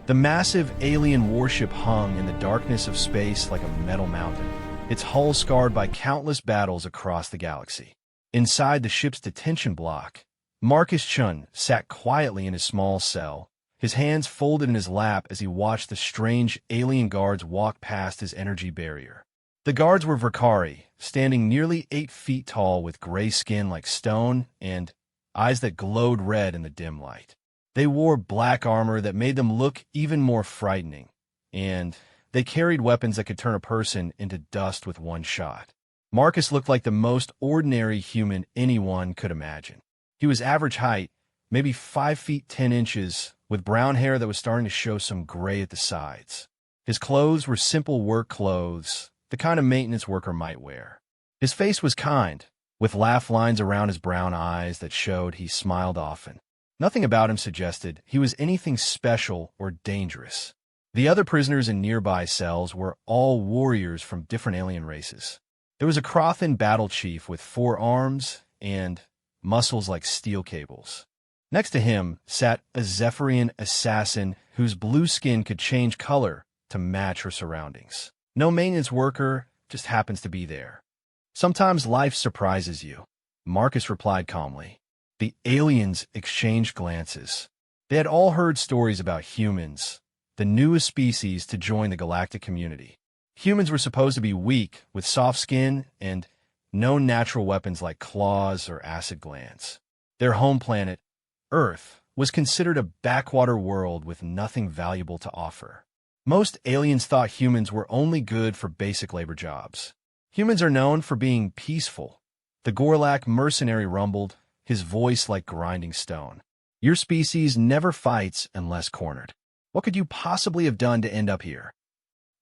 The massive alien warship hung in the darkness of space like a metal mountain, its hull scarred by countless battles across the galaxy. Inside the ship's detention block, Marcus Chun sat quietly in his small cell, his hands folded in his lap as he watched the strange alien guards walk past his energy barrier. The guards were Verkari, standing nearly 8 feet tall with gray skin like stone and eyes that glowed red in the dim light. They wore black armor that made them look even more frightening, and they carried weapons that could turn a person into dust with one shot. Marcus looked like the most ordinary human anyone could imagine. He was average height, maybe 5 feet 10 inches, with brown hair that was starting to show some gray at the sides. His clothes were simple work clothes, the kind a maintenance worker might wear. His face was kind, with laugh lines around his brown eyes that showed he smiled often. Nothing about him suggested he was anything special or dangerous. The other prisoners in nearby cells were all warriors from different alien races. There was a Crothan battle chief with 4 arms and muscles like steel cables. Next to him sat a Zephyrian assassin whose blue skin could change color to match her surroundings. No maintenance worker, just happens to be there. Sometimes life surprises you, Marcus replied calmly. The aliens exchanged glances. They had all heard stories about humans, the newest species to join the galactic community. Humans were supposed to be weak, with soft skin and no natural weapons like claws or acid glands. Their home planet, Earth, was considered a backwater world with nothing valuable to offer. Most aliens thought humans were only good for basic labor jobs. Humans are known for being peaceful. The Gorlak mercenary rumbled, his voice like grinding stone. Your species never fights unless cornered. What could you possibly have done to end up here?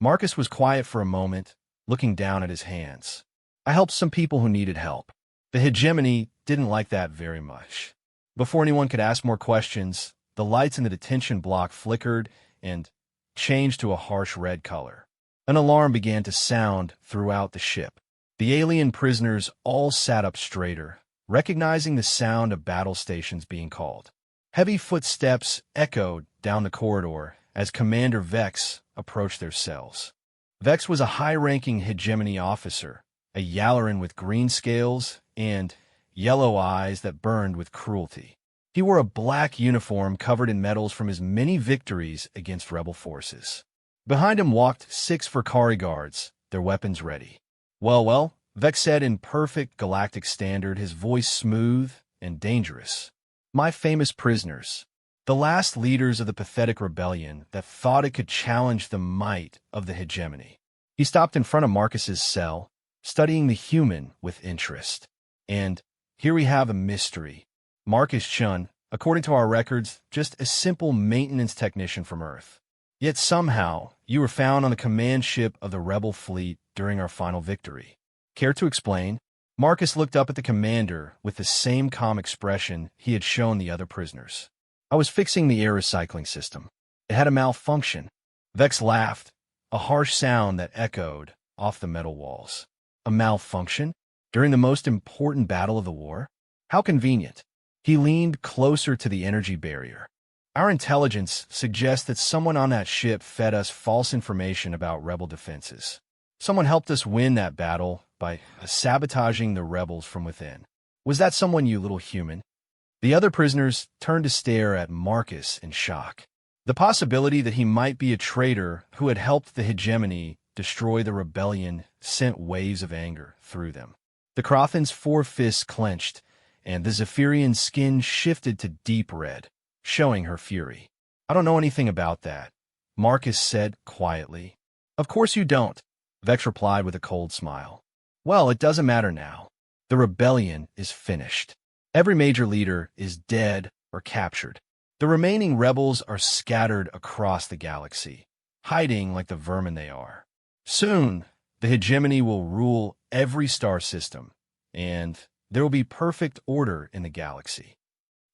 Marcus was quiet for a moment, looking down at his hands. I helped some people who needed help. The hegemony didn't like that very much. Before anyone could ask more questions, the lights in the detention block flickered and changed to a harsh red color. An alarm began to sound throughout the ship. The alien prisoners all sat up straighter, recognizing the sound of battle stations being called. Heavy footsteps echoed down the corridor as Commander Vex approached their cells. Vex was a high-ranking hegemony officer, a Yalaran with green scales and yellow eyes that burned with cruelty. He wore a black uniform covered in medals from his many victories against rebel forces. Behind him walked 6 Verkari guards, their weapons ready. Well, Vex said in perfect galactic standard, his voice smooth and dangerous. My famous prisoners, the last leaders of the pathetic rebellion that thought it could challenge the might of the hegemony. He stopped in front of Marcus's cell, studying the human with interest. And here we have a mystery. Marcus Chun, according to our records, just a simple maintenance technician from Earth. Yet somehow, you were found on the command ship of the rebel fleet during our final victory. Care to explain? Marcus looked up at the commander with the same calm expression he had shown the other prisoners. I was fixing the air recycling system. It had a malfunction. Vex laughed, a harsh sound that echoed off the metal walls. A malfunction? During the most important battle of the war? How convenient. He leaned closer to the energy barrier. Our intelligence suggests that someone on that ship fed us false information about rebel defenses. Someone helped us win that battle by sabotaging the rebels from within. Was that someone, you little human? The other prisoners turned to stare at Marcus in shock. The possibility that he might be a traitor who had helped the hegemony destroy the rebellion sent waves of anger through them. The Crothan's 4 fists clenched, and the Zephyrian's skin shifted to deep red, showing her fury. I don't know anything about that, Marcus said quietly. Of course you don't, Vex replied with a cold smile. Well, it doesn't matter now. The rebellion is finished. Every major leader is dead or captured. The remaining rebels are scattered across the galaxy, hiding like the vermin they are. Soon, the hegemony will rule every star system, and there will be perfect order in the galaxy.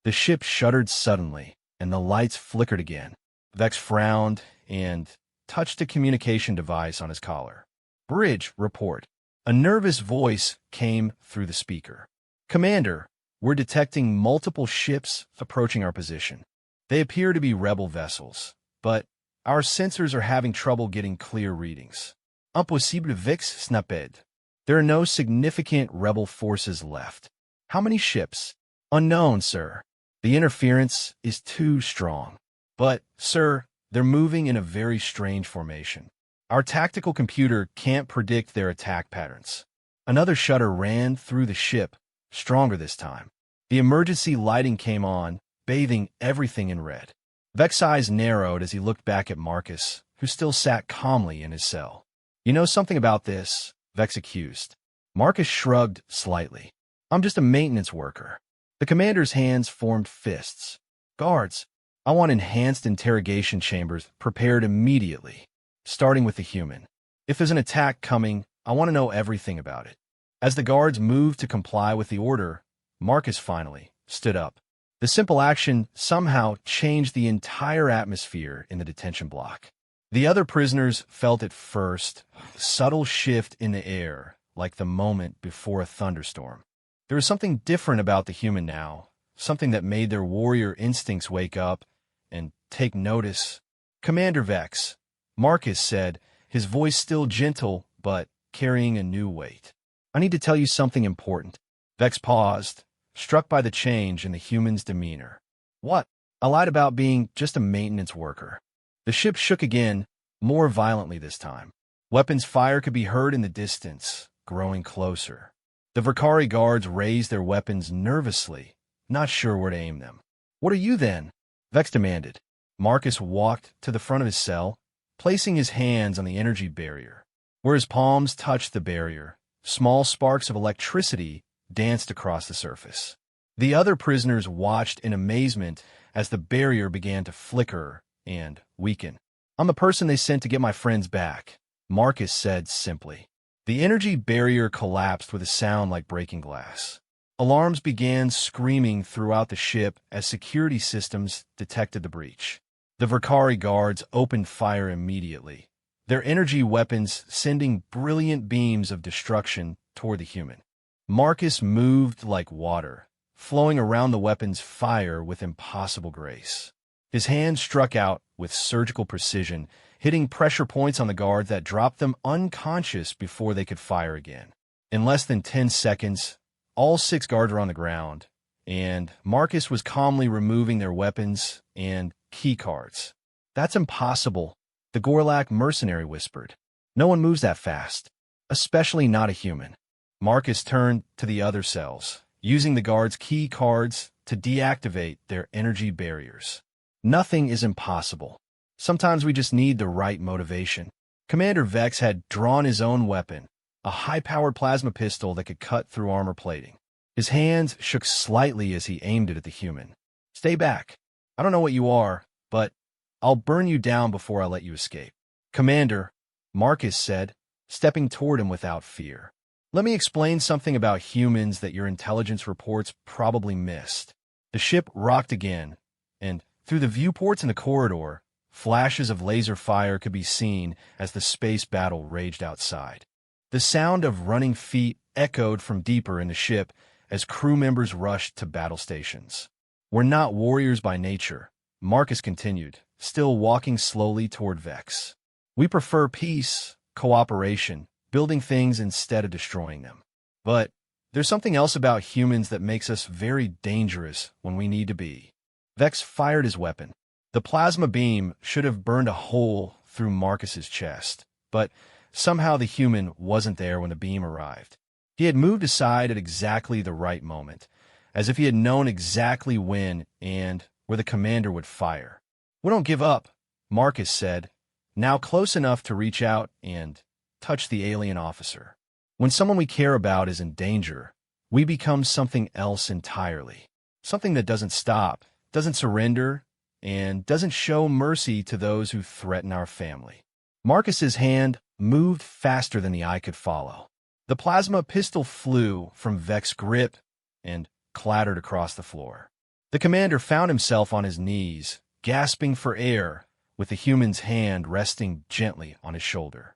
The ship shuddered suddenly, and the lights flickered again. Vex frowned and touched a communication device on his collar. Bridge, report. A nervous voice came through the speaker. Commander, we're detecting multiple ships approaching our position. They appear to be rebel vessels, but Our sensors are having trouble getting clear readings. Impossible Vix Snapped. There are no significant rebel forces left. How many ships? Unknown, sir. The interference is too strong. But, sir, they're moving in a very strange formation. Our tactical computer can't predict their attack patterns. Another shudder ran through the ship, stronger this time. The emergency lighting came on, bathing everything in red. Vex's eyes narrowed as he looked back at Marcus, who still sat calmly in his cell. You know something about this? Vex accused. Marcus shrugged slightly. I'm just a maintenance worker. The commander's hands formed fists. Guards, I want enhanced interrogation chambers prepared immediately, starting with the human. If there's an attack coming, I want to know everything about it. As the guards moved to comply with the order, Marcus finally stood up. The simple action somehow changed the entire atmosphere in the detention block. The other prisoners felt at first a subtle shift in the air, like the moment before a thunderstorm. There was something different about the human now, something that made their warrior instincts wake up and take notice. Commander Vex, Marcus said, his voice still gentle but carrying a new weight. I need to tell you something important. Vex paused, struck by the change in the human's demeanor. What? I lied about being just a maintenance worker. The ship shook again, more violently this time. Weapons fire could be heard in the distance, growing closer. The Verkari guards raised their weapons nervously, not sure where to aim them. What are you then? Vex demanded. Marcus walked to the front of his cell, placing his hands on the energy barrier. Where his palms touched the barrier, small sparks of electricity danced across the surface. The other prisoners watched in amazement as the barrier began to flicker and weaken. I'm the person they sent to get my friends back, Marcus said simply. The energy barrier collapsed with a sound like breaking glass. Alarms began screaming throughout the ship as security systems detected the breach. The Verkari guards opened fire immediately, their energy weapons sending brilliant beams of destruction toward the human. Marcus moved like water, flowing around the weapon's fire with impossible grace. His hand struck out with surgical precision, hitting pressure points on the guard that dropped them unconscious before they could fire again. In less than 10 seconds, all 6 guards were on the ground, and Marcus was calmly removing their weapons and key cards. That's impossible, the Gorlak mercenary whispered. No one moves that fast, especially not a human. Marcus turned to the other cells, using the guards' key cards to deactivate their energy barriers. Nothing is impossible. Sometimes we just need the right motivation. Commander Vex had drawn his own weapon, a high-powered plasma pistol that could cut through armor plating. His hands shook slightly as he aimed it at the human. Stay back. I don't know what you are, but I'll burn you down before I let you escape. Commander, Marcus said, stepping toward him without fear. Let me explain something about humans that your intelligence reports probably missed. The ship rocked again, and through the viewports in the corridor, flashes of laser fire could be seen as the space battle raged outside. The sound of running feet echoed from deeper in the ship as crew members rushed to battle stations. We're not warriors by nature, Marcus continued, still walking slowly toward Vex. We prefer peace, cooperation, building things instead of destroying them. But there's something else about humans that makes us very dangerous when we need to be. Vex fired his weapon. The plasma beam should have burned a hole through Marcus's chest, but somehow the human wasn't there when the beam arrived. He had moved aside at exactly the right moment, as if he had known exactly when and where the commander would fire. We don't give up, Marcus said, now close enough to reach out and touch the alien officer. When someone we care about is in danger, we become something else entirely. Something that doesn't stop, doesn't surrender, and doesn't show mercy to those who threaten our family. Marcus's hand moved faster than the eye could follow. The plasma pistol flew from Vex's grip and clattered across the floor. The commander found himself on his knees, gasping for air, with the human's hand resting gently on his shoulder.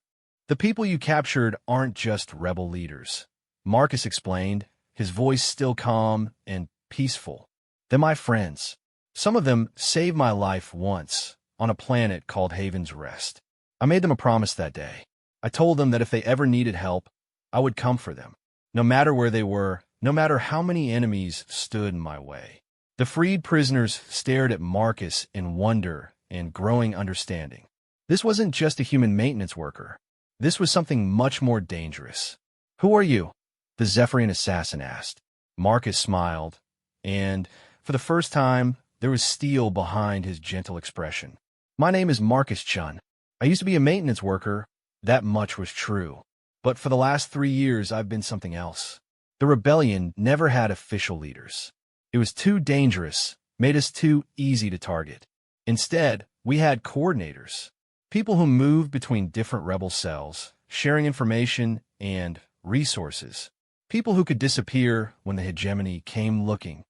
The people you captured aren't just rebel leaders, Marcus explained, his voice still calm and peaceful. They're my friends. Some of them saved my life once, on a planet called Haven's Rest. I made them a promise that day. I told them that if they ever needed help, I would come for them, no matter where they were, no matter how many enemies stood in my way. The freed prisoners stared at Marcus in wonder and growing understanding. This wasn't just a human maintenance worker. This was something much more dangerous. "Who are you?" the Zephyrian assassin asked. Marcus smiled, and for the first time, there was steel behind his gentle expression. "My name is Marcus Chun. I used to be a maintenance worker. That much was true. But for the last 3 years, I've been something else. The rebellion never had official leaders. It was too dangerous, made us too easy to target. Instead, we had coordinators, people who moved between different rebel cells, sharing information and resources, people who could disappear when the hegemony came looking."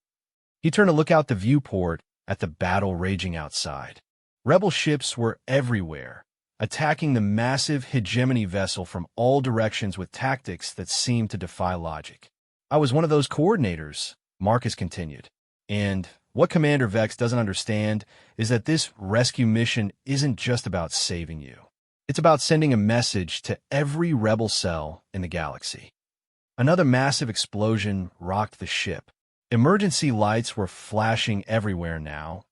He turned to look out the viewport at the battle raging outside. Rebel ships were everywhere, attacking the massive hegemony vessel from all directions with tactics that seemed to defy logic. "I was one of those coordinators," Marcus continued. "And what Commander Vex doesn't understand is that this rescue mission isn't just about saving you. It's about sending a message to every rebel cell in the galaxy." Another massive explosion rocked the ship. Emergency lights were flashing everywhere now,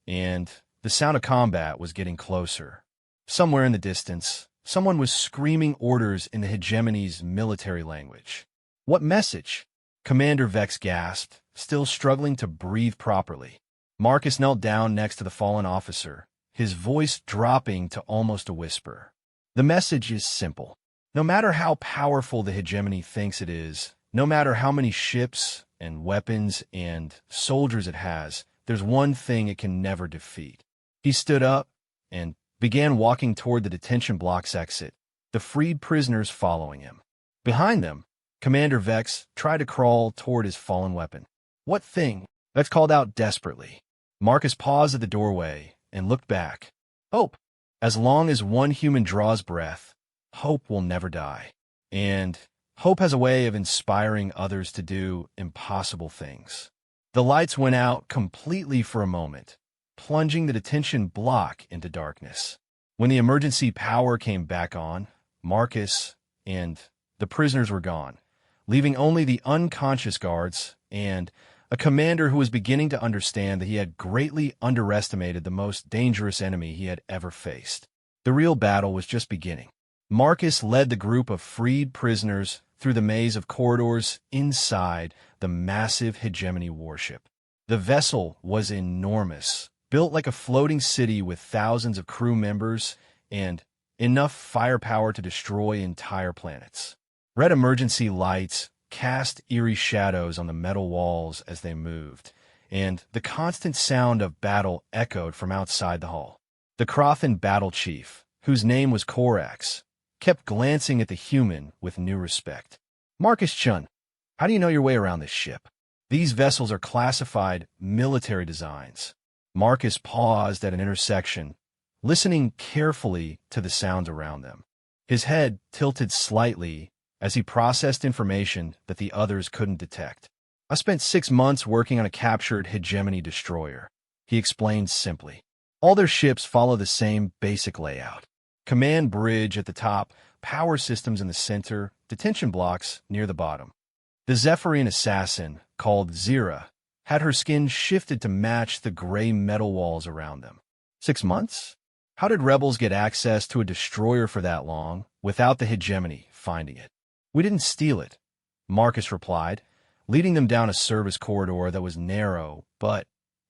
and the sound of combat was getting closer. Somewhere in the distance, someone was screaming orders in the hegemony's military language. "What message?" Commander Vex gasped, still struggling to breathe properly. Marcus knelt down next to the fallen officer, his voice dropping to almost a whisper. "The message is simple. No matter how powerful the hegemony thinks it is, no matter how many ships and weapons and soldiers it has, there's one thing it can never defeat." He stood up and began walking toward the detention block's exit, the freed prisoners following him. Behind them, Commander Vex tried to crawl toward his fallen weapon. "What thing?" Vex called out desperately. Marcus paused at the doorway and looked back. "Hope. As long as one human draws breath, hope will never die. And hope has a way of inspiring others to do impossible things." The lights went out completely for a moment, plunging the detention block into darkness. When the emergency power came back on, Marcus and the prisoners were gone, leaving only the unconscious guards and a commander who was beginning to understand that he had greatly underestimated the most dangerous enemy he had ever faced. The real battle was just beginning. Marcus led the group of freed prisoners through the maze of corridors inside the massive hegemony warship. The vessel was enormous, built like a floating city with thousands of crew members and enough firepower to destroy entire planets. Red emergency lights cast eerie shadows on the metal walls as they moved, and the constant sound of battle echoed from outside the hull. The Crothan battle chief, whose name was Korax, kept glancing at the human with new respect. "Marcus Chun, how do you know your way around this ship? These vessels are classified military designs." Marcus paused at an intersection, listening carefully to the sounds around them. His head tilted slightly as he processed information that the others couldn't detect. "I spent 6 months working on a captured hegemony destroyer," he explained simply. "All their ships follow the same basic layout. Command bridge at the top, power systems in the center, detention blocks near the bottom." The Zephyrian assassin, called Zira, had her skin shifted to match the gray metal walls around them. 6 months? How did rebels get access to a destroyer for that long without the hegemony finding it? "We didn't steal it," Marcus replied, leading them down a service corridor that was narrow but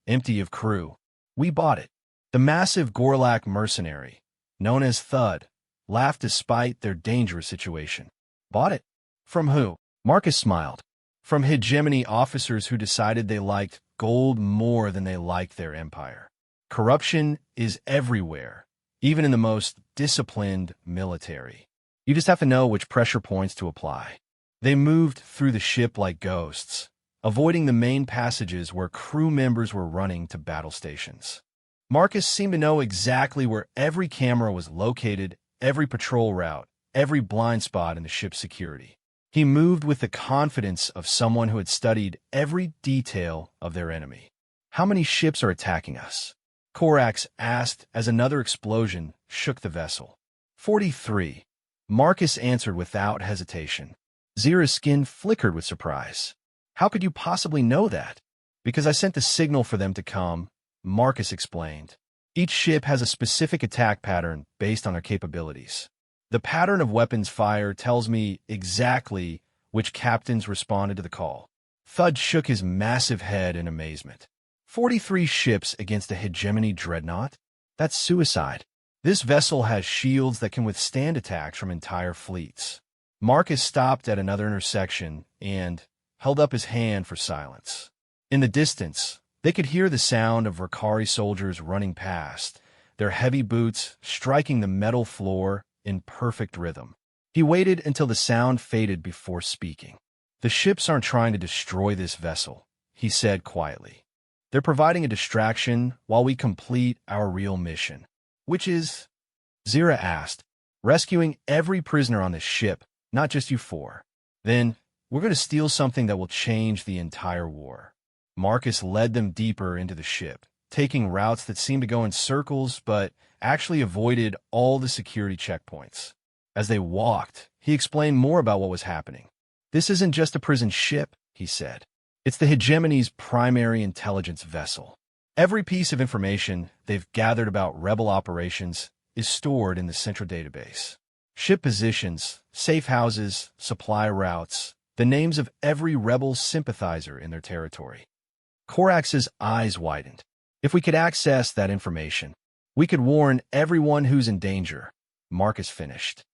empty of crew. "We bought it." The massive Gorlak mercenary, known as Thud, laughed despite their dangerous situation. "Bought it? From who?" Marcus smiled. "From hegemony officers who decided they liked gold more than they liked their empire. Corruption is everywhere, even in the most disciplined military. You just have to know which pressure points to apply." They moved through the ship like ghosts, avoiding the main passages where crew members were running to battle stations. Marcus seemed to know exactly where every camera was located, every patrol route, every blind spot in the ship's security. He moved with the confidence of someone who had studied every detail of their enemy. "How many ships are attacking us?" Korax asked as another explosion shook the vessel. 43. Marcus answered without hesitation. Zira's skin flickered with surprise. How could you possibly know that? Because I sent the signal for them to come, Marcus explained. Each ship has a specific attack pattern based on their capabilities. The pattern of weapons fire tells me exactly which captains responded to the call. Thud shook his massive head in amazement. 43 ships against a hegemony dreadnought? That's suicide. This vessel has shields that can withstand attacks from entire fleets. Marcus stopped at another intersection and held up his hand for silence. In the distance, they could hear the sound of Rakari soldiers running past, their heavy boots striking the metal floor in perfect rhythm. He waited until the sound faded before speaking. The ships aren't trying to destroy this vessel, he said quietly. They're providing a distraction while we complete our real mission. Which is? Zira asked. Rescuing every prisoner on this ship, not just you four. Then, we're going to steal something that will change the entire war. Marcus led them deeper into the ship, taking routes that seemed to go in circles but actually avoided all the security checkpoints. As they walked, he explained more about what was happening. This isn't just a prison ship, he said. It's the hegemony's primary intelligence vessel. Every piece of information they've gathered about rebel operations is stored in the central database. Ship positions, safe houses, supply routes, the names of every rebel sympathizer in their territory. Korax's eyes widened. If we could access that information, we could warn everyone who's in danger, Marcus finished.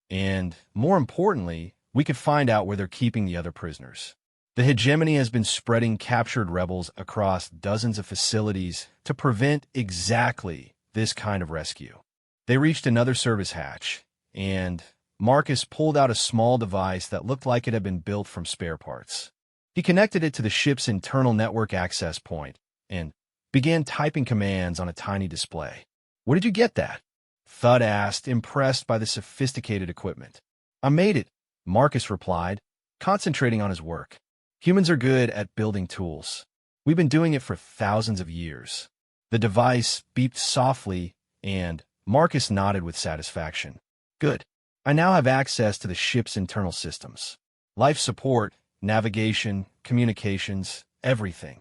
And, more importantly, we could find out where they're keeping the other prisoners. The hegemony has been spreading captured rebels across dozens of facilities to prevent exactly this kind of rescue. They reached another service hatch, and Marcus pulled out a small device that looked like it had been built from spare parts. He connected it to the ship's internal network access point and began typing commands on a tiny display. Where did you get that? Thud asked, impressed by the sophisticated equipment. I made it, Marcus replied, concentrating on his work. Humans are good at building tools. We've been doing it for thousands of years. The device beeped softly, and Marcus nodded with satisfaction. Good. I now have access to the ship's internal systems. Life support, navigation, communications, everything.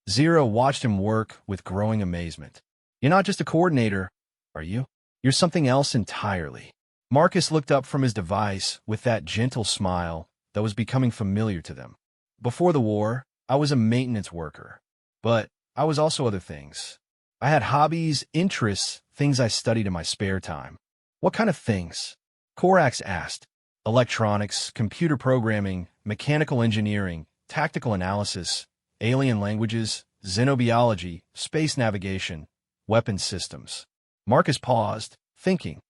Zira watched him work with growing amazement. You're not just a coordinator, are you? You're something else entirely. Marcus looked up from his device with that gentle smile that was becoming familiar to them. Before the war, I was a maintenance worker, but I was also other things. I had hobbies, interests, things I studied in my spare time. What kind of things? Korax asked. Electronics, computer programming, mechanical engineering, tactical analysis, alien languages, xenobiology, space navigation, weapons systems. Marcus paused, thinking.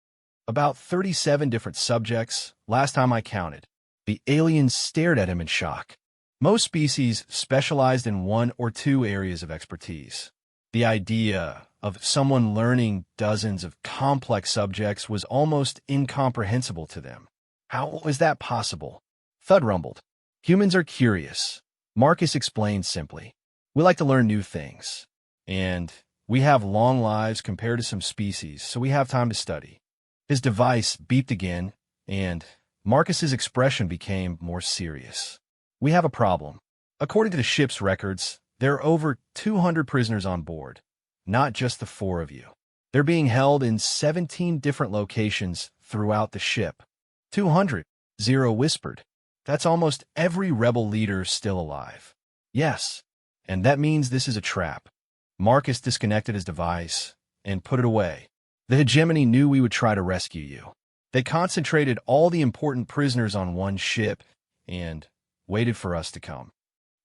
About 37 different subjects, last time I counted. The aliens stared at him in shock. Most species specialized in one or two areas of expertise. The idea of someone learning dozens of complex subjects was almost incomprehensible to them. How was that possible? Thud rumbled. Humans are curious. Marcus explained simply. We like to learn new things. And we have long lives compared to some species, so we have time to study. His device beeped again, and Marcus's expression became more serious. We have a problem. According to the ship's records, there are over 200 prisoners on board, not just the four of you. They're being held in 17 different locations throughout the ship. 200, Zero whispered. That's almost every rebel leader still alive. Yes, and that means this is a trap. Marcus disconnected his device and put it away. The hegemony knew we would try to rescue you. They concentrated all the important prisoners on one ship and waited for us to come.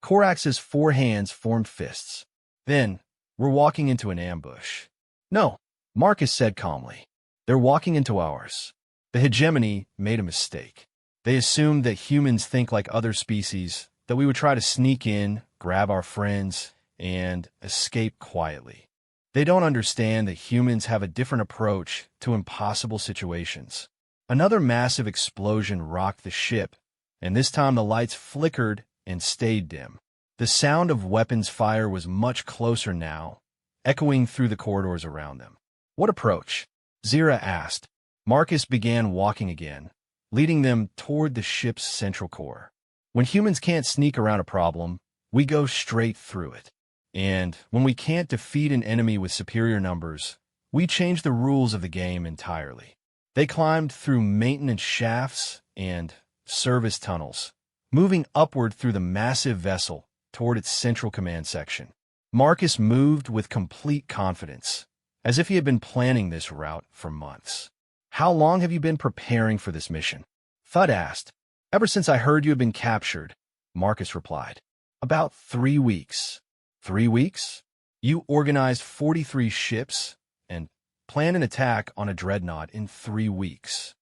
Korax's four hands formed fists. Then, we're walking into an ambush. No, Marcus said calmly. They're walking into ours. The hegemony made a mistake. They assumed that humans think like other species, that we would try to sneak in, grab our friends, and escape quietly. They don't understand that humans have a different approach to impossible situations. Another massive explosion rocked the ship, and this time the lights flickered and stayed dim. The sound of weapons fire was much closer now, echoing through the corridors around them. What approach? Zira asked. Marcus began walking again, leading them toward the ship's central core. When humans can't sneak around a problem, we go straight through it. And when we can't defeat an enemy with superior numbers, we change the rules of the game entirely. They climbed through maintenance shafts and service tunnels, moving upward through the massive vessel toward its central command section. Marcus moved with complete confidence, as if he had been planning this route for months. How long have you been preparing for this mission? Thud asked. Ever since I heard you had been captured, Marcus replied. About 3 weeks. 3 weeks? You organized 43 ships and planned an attack on a dreadnought in 3 weeks.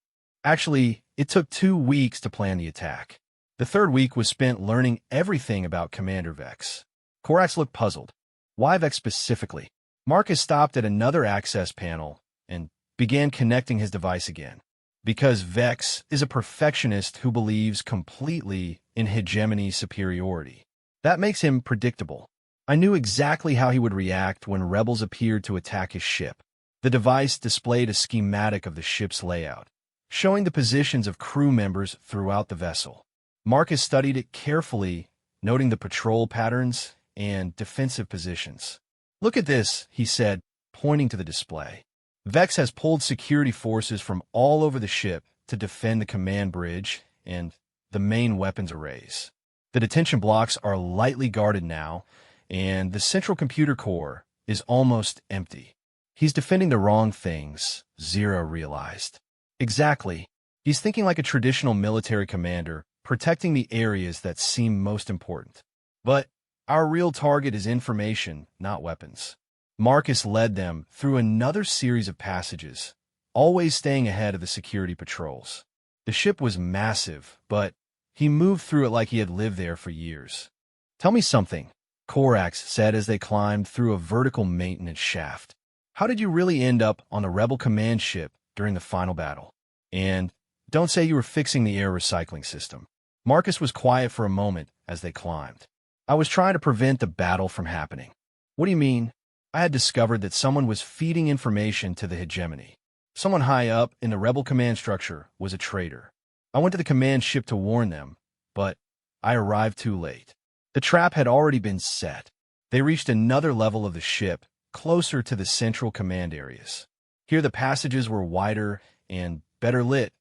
Actually, it took 2 weeks to plan the attack. The third week was spent learning everything about Commander Vex. Korax looked puzzled. Why Vex specifically? Marcus stopped at another access panel and began connecting his device again. Because Vex is a perfectionist who believes completely in hegemony superiority. That makes him predictable. I knew exactly how he would react when rebels appeared to attack his ship. The device displayed a schematic of the ship's layout, showing the positions of crew members throughout the vessel. Marcus studied it carefully, noting the patrol patterns and defensive positions. Look at this, he said, pointing to the display. Vex has pulled security forces from all over the ship to defend the command bridge and the main weapons arrays. The detention blocks are lightly guarded now, and the central computer core is almost empty. He's defending the wrong things, Zira realized. Exactly. He's thinking like a traditional military commander, protecting the areas that seem most important. But our real target is information, not weapons. Marcus led them through another series of passages, always staying ahead of the security patrols. The ship was massive, but he moved through it like he had lived there for years. Tell me something, Korax said as they climbed through a vertical maintenance shaft. How did you really end up on the rebel command ship during the final battle? And don't say you were fixing the air recycling system. Marcus was quiet for a moment as they climbed. I was trying to prevent the battle from happening. What do you mean? I had discovered that someone was feeding information to the hegemony. Someone high up in the rebel command structure was a traitor. I went to the command ship to warn them, but I arrived too late. The trap had already been set. They reached another level of the ship, closer to the central command areas. Here the passages were wider and better lit,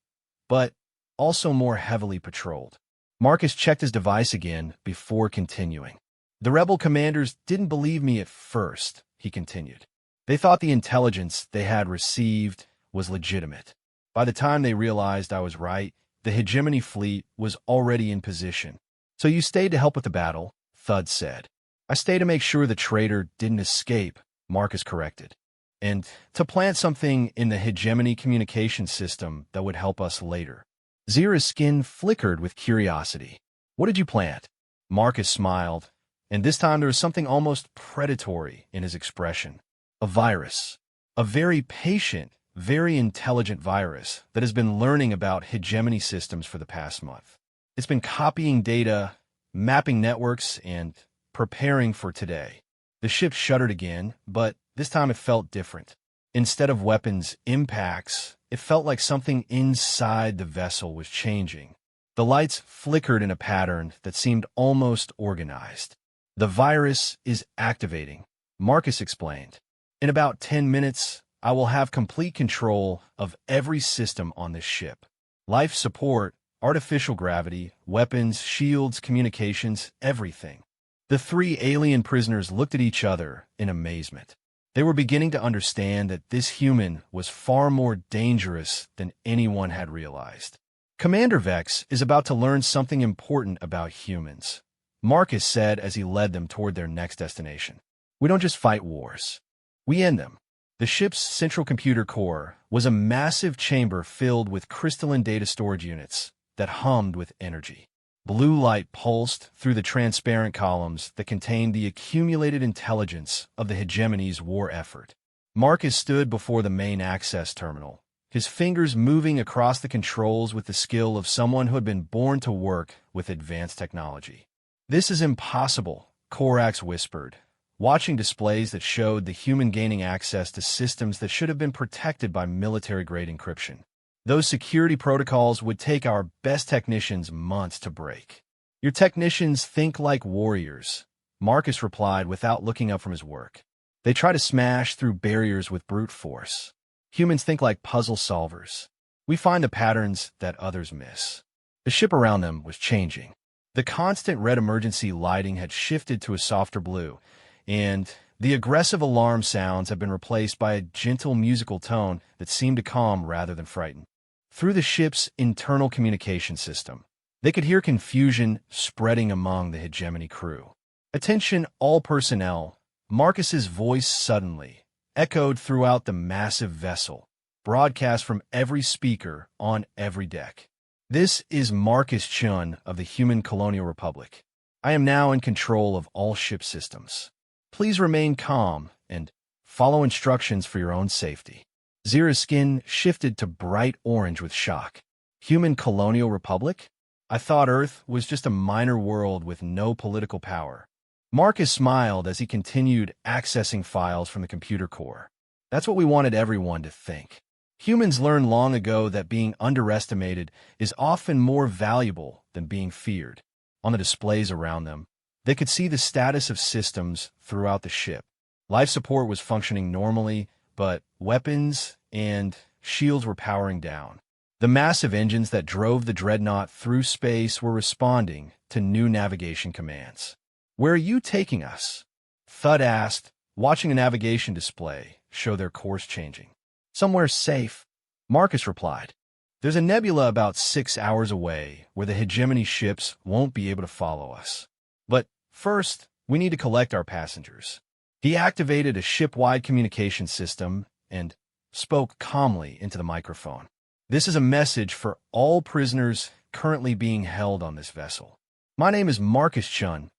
but also more heavily patrolled. Marcus checked his device again before continuing. The rebel commanders didn't believe me at first, he continued. They thought the intelligence they had received was legitimate. By the time they realized I was right, the hegemony fleet was already in position. So you stayed to help with the battle, Thud said. I stayed to make sure the traitor didn't escape, Marcus corrected. And to plant something in the hegemony communication system that would help us later. Zira's skin flickered with curiosity. What did you plant? Marcus smiled, and this time there was something almost predatory in his expression. A virus. A very patient, very intelligent virus that has been learning about hegemony systems for the past month. It's been copying data, mapping networks, and preparing for today. The ship shuddered again, but this time it felt different. Instead of weapons impacts, it felt like something inside the vessel was changing. The lights flickered in a pattern that seemed almost organized. The virus is activating, Marcus explained. In about 10 minutes, I will have complete control of every system on this ship. Life support, artificial gravity, weapons, shields, communications, everything. The 3 alien prisoners looked at each other in amazement. They were beginning to understand that this human was far more dangerous than anyone had realized. Commander Vex is about to learn something important about humans, Marcus said as he led them toward their next destination. We don't just fight wars. We end them. The ship's central computer core was a massive chamber filled with crystalline data storage units that hummed with energy. Blue light pulsed through the transparent columns that contained the accumulated intelligence of the hegemony's war effort. Marcus stood before the main access terminal, his fingers moving across the controls with the skill of someone who had been born to work with advanced technology. This is impossible, Korax whispered, watching displays that showed the human gaining access to systems that should have been protected by military-grade encryption. Those security protocols would take our best technicians months to break. Your technicians think like warriors, Marcus replied without looking up from his work. They try to smash through barriers with brute force. Humans think like puzzle solvers. We find the patterns that others miss. The ship around them was changing. The constant red emergency lighting had shifted to a softer blue, and the aggressive alarm sounds had been replaced by a gentle musical tone that seemed to calm rather than frighten. Through the ship's internal communication system, they could hear confusion spreading among the hegemony crew. "Attention all personnel," Marcus's voice suddenly echoed throughout the massive vessel, broadcast from every speaker on every deck. "This is Marcus Chun of the Human Colonial Republic. I am now in control of all ship systems. Please remain calm and follow instructions for your own safety." Zira's skin shifted to bright orange with shock. Human Colonial Republic? I thought Earth was just a minor world with no political power. Marcus smiled as he continued accessing files from the computer core. That's what we wanted everyone to think. Humans learned long ago that being underestimated is often more valuable than being feared. On the displays around them, they could see the status of systems throughout the ship. Life support was functioning normally, but weapons and shields were powering down. The massive engines that drove the dreadnought through space were responding to new navigation commands. "Where are you taking us?" Thud asked, watching a navigation display show their course changing. "Somewhere safe," Marcus replied. "There's a nebula about 6 hours away where the hegemony ships won't be able to follow us. But first, we need to collect our passengers." He activated a ship-wide communication system and spoke calmly into the microphone. "This is a message for all prisoners currently being held on this vessel. My name is Marcus Chun,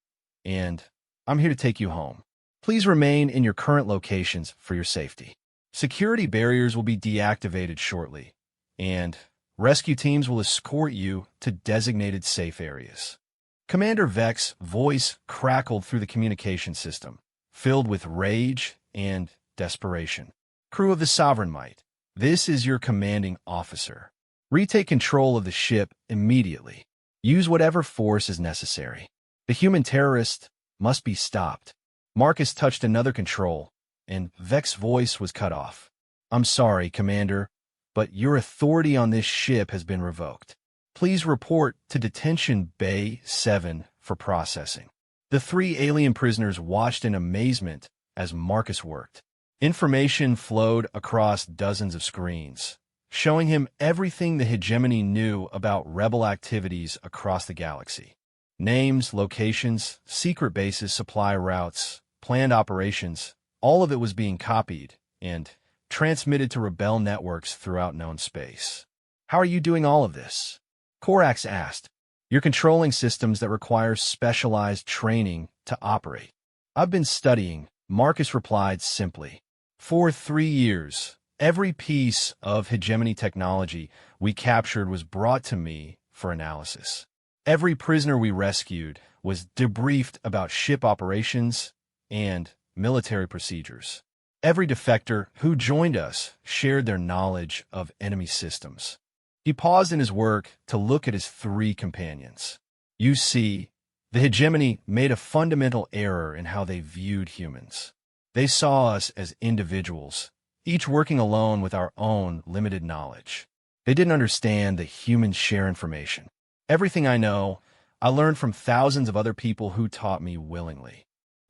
and I'm here to take you home. Please remain in your current locations for your safety. Security barriers will be deactivated shortly, and rescue teams will escort you to designated safe areas." Commander Vex's voice crackled through the communication system, filled with rage and desperation. "Crew of the Sovereign Might, this is your commanding officer. Retake control of the ship immediately. Use whatever force is necessary. The human terrorist must be stopped." Marcus touched another control, and Vex's voice was cut off. "I'm sorry, Commander, but your authority on this ship has been revoked. Please report to Detention Bay 7 for processing." The 3 alien prisoners watched in amazement as Marcus worked. Information flowed across dozens of screens, showing him everything the hegemony knew about rebel activities across the galaxy. Names, locations, secret bases, supply routes, planned operations, all of it was being copied and transmitted to rebel networks throughout known space. "How are you doing all of this?" Korax asked. "You're controlling systems that require specialized training to operate." "I've been studying," Marcus replied simply. "For 3 years, every piece of hegemony technology we captured was brought to me for analysis. Every prisoner we rescued was debriefed about ship operations and military procedures. Every defector who joined us shared their knowledge of enemy systems." He paused in his work to look at his 3 companions. "You see, the hegemony made a fundamental error in how they viewed humans. They saw us as individuals, each working alone with our own limited knowledge. They didn't understand that humans share information. Everything I know, I learned from thousands of other people who taught me willingly."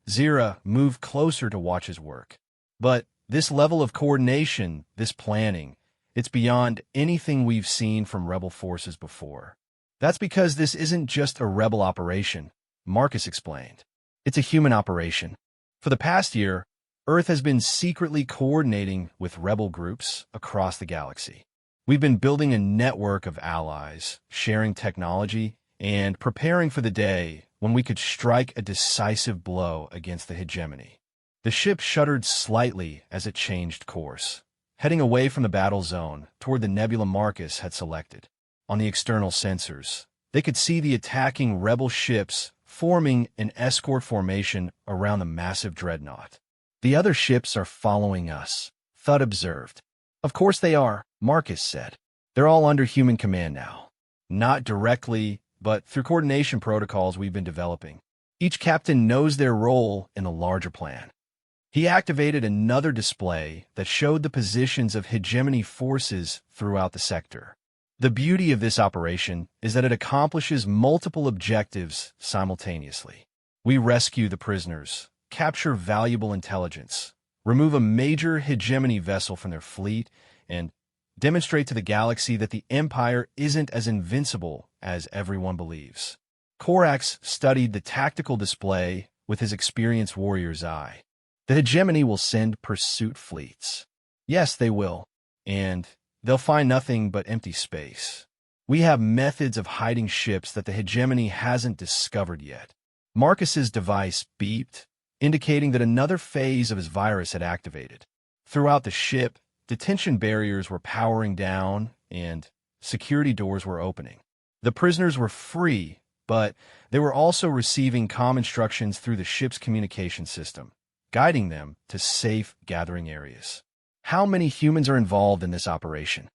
Zira moved closer to watch his work. "But this level of coordination, this planning, it's beyond anything we've seen from rebel forces before." "That's because this isn't just a rebel operation," Marcus explained. "It's a human operation. For the past year, Earth has been secretly coordinating with rebel groups across the galaxy. We've been building a network of allies, sharing technology, and preparing for the day when we could strike a decisive blow against the hegemony." The ship shuddered slightly as it changed course, heading away from the battle zone toward the nebula Marcus had selected. On the external sensors, they could see the attacking rebel ships forming an escort formation around the massive dreadnought. "The other ships are following us," Thud observed. "Of course they are," Marcus said. "They're all under human command now. Not directly, but through coordination protocols we've been developing. Each captain knows their role in the larger plan." He activated another display that showed the positions of hegemony forces throughout the sector. The beauty of this operation is that it accomplishes multiple objectives simultaneously. We rescue the prisoners, capture valuable intelligence, remove a major hegemony vessel from their fleet, and demonstrate to the galaxy that the Empire isn't as invincible as everyone believes. Korax studied the tactical display with his experienced warrior's eye. The hegemony will send pursuit fleets. Yes, they will. And they'll find nothing but empty space. We have methods of hiding ships that the hegemony hasn't discovered yet. Marcus's device beeped, indicating that another phase of his virus had activated. Throughout the ship, detention barriers were powering down and security doors were opening. The prisoners were free, but they were also receiving comm instructions through the ship's communication system, guiding them to safe gathering areas. "How many humans are involved in this operation?"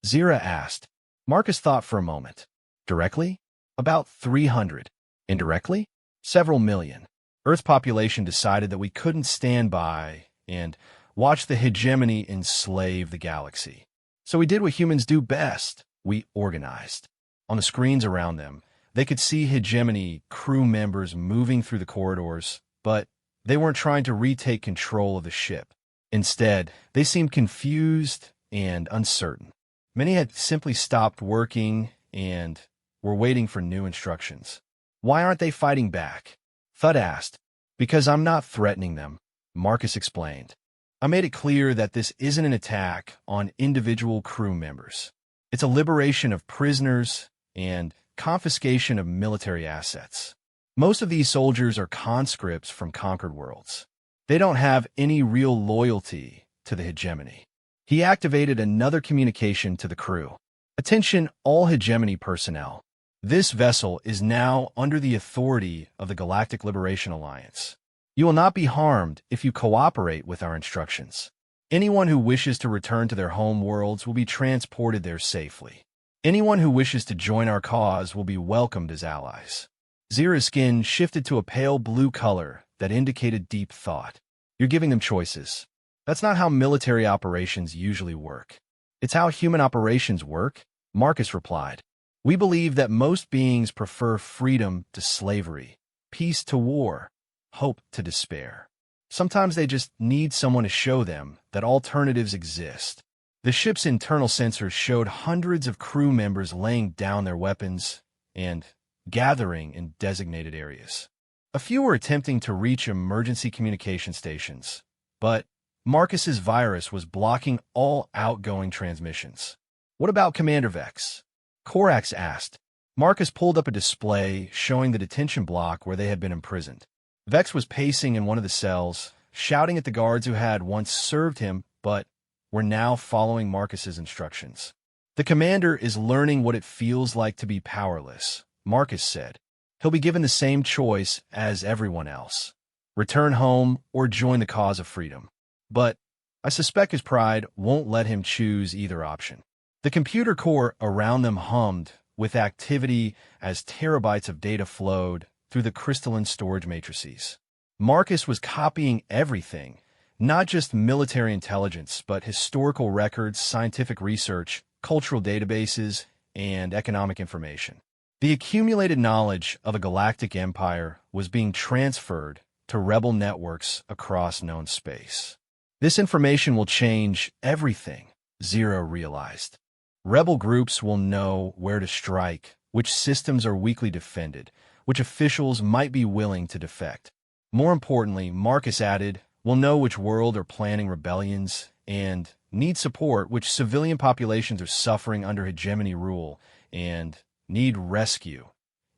Zira asked. Marcus thought for a moment. "Directly? About 300. Indirectly? Several million. Earth population decided that we couldn't stand by and watch the hegemony enslave the galaxy. So we did what humans do best. We organized." On the screens around them, they could see hegemony crew members moving through the corridors, but they weren't trying to retake control of the ship. Instead, they seemed confused and uncertain. Many had simply stopped working and were waiting for new instructions. "Why aren't they fighting back?" Thud asked. "Because I'm not threatening them," Marcus explained. "I made it clear that this isn't an attack on individual crew members. It's a liberation of prisoners and confiscation of military assets. Most of these soldiers are conscripts from conquered worlds. They don't have any real loyalty to the hegemony." He activated another communication to the crew. "Attention all hegemony personnel. This vessel is now under the authority of the Galactic Liberation Alliance. You will not be harmed if you cooperate with our instructions. Anyone who wishes to return to their home worlds will be transported there safely. Anyone who wishes to join our cause will be welcomed as allies." Zira's skin shifted to a pale blue color that indicated deep thought. "You're giving them choices. That's not how military operations usually work." "It's how human operations work," Marcus replied. "We believe that most beings prefer freedom to slavery, peace to war, hope to despair. Sometimes they just need someone to show them that alternatives exist." The ship's internal sensors showed hundreds of crew members laying down their weapons and gathering in designated areas. A few were attempting to reach emergency communication stations, but Marcus's virus was blocking all outgoing transmissions. "What about Commander Vex?" Korax asked. Marcus pulled up a display showing the detention block where they had been imprisoned. Vex was pacing in one of the cells, shouting at the guards who had once served him but were now following Marcus's instructions. "The commander is learning what it feels like to be powerless," Marcus said. "He'll be given the same choice as everyone else: return home or join the cause of freedom. But I suspect his pride won't let him choose either option." The computer core around them hummed with activity as terabytes of data flowed through the crystalline storage matrices. Marcus was copying everything, not just military intelligence, but historical records, scientific research, cultural databases, and economic information. The accumulated knowledge of a galactic empire was being transferred to rebel networks across known space. This information will change everything, Zero realized. Rebel groups will know where to strike, which systems are weakly defended, which officials might be willing to defect. More importantly, Marcus added, we'll know which world are planning rebellions and need support, which civilian populations are suffering under hegemony rule and need rescue,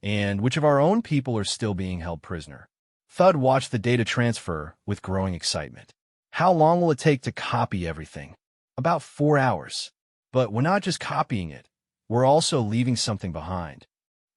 and which of our own people are still being held prisoner. Thud watched the data transfer with growing excitement. How long will it take to copy everything? About 4 hours. But we're not just copying it, we're also leaving something behind.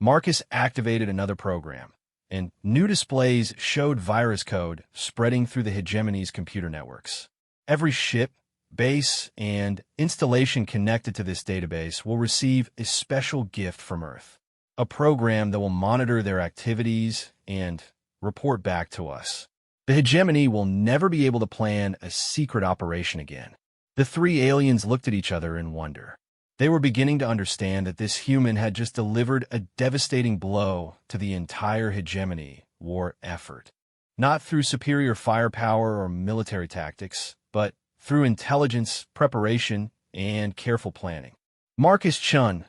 Marcus activated another program, and new displays showed virus code spreading through the hegemony's computer networks. Every ship, base, and installation connected to this database will receive a special gift from Earth, a program that will monitor their activities and report back to us. The hegemony will never be able to plan a secret operation again. The three aliens looked at each other in wonder. They were beginning to understand that this human had just delivered a devastating blow to the entire hegemony war effort. Not through superior firepower or military tactics, but through intelligence, preparation, and careful planning. Marcus Chun,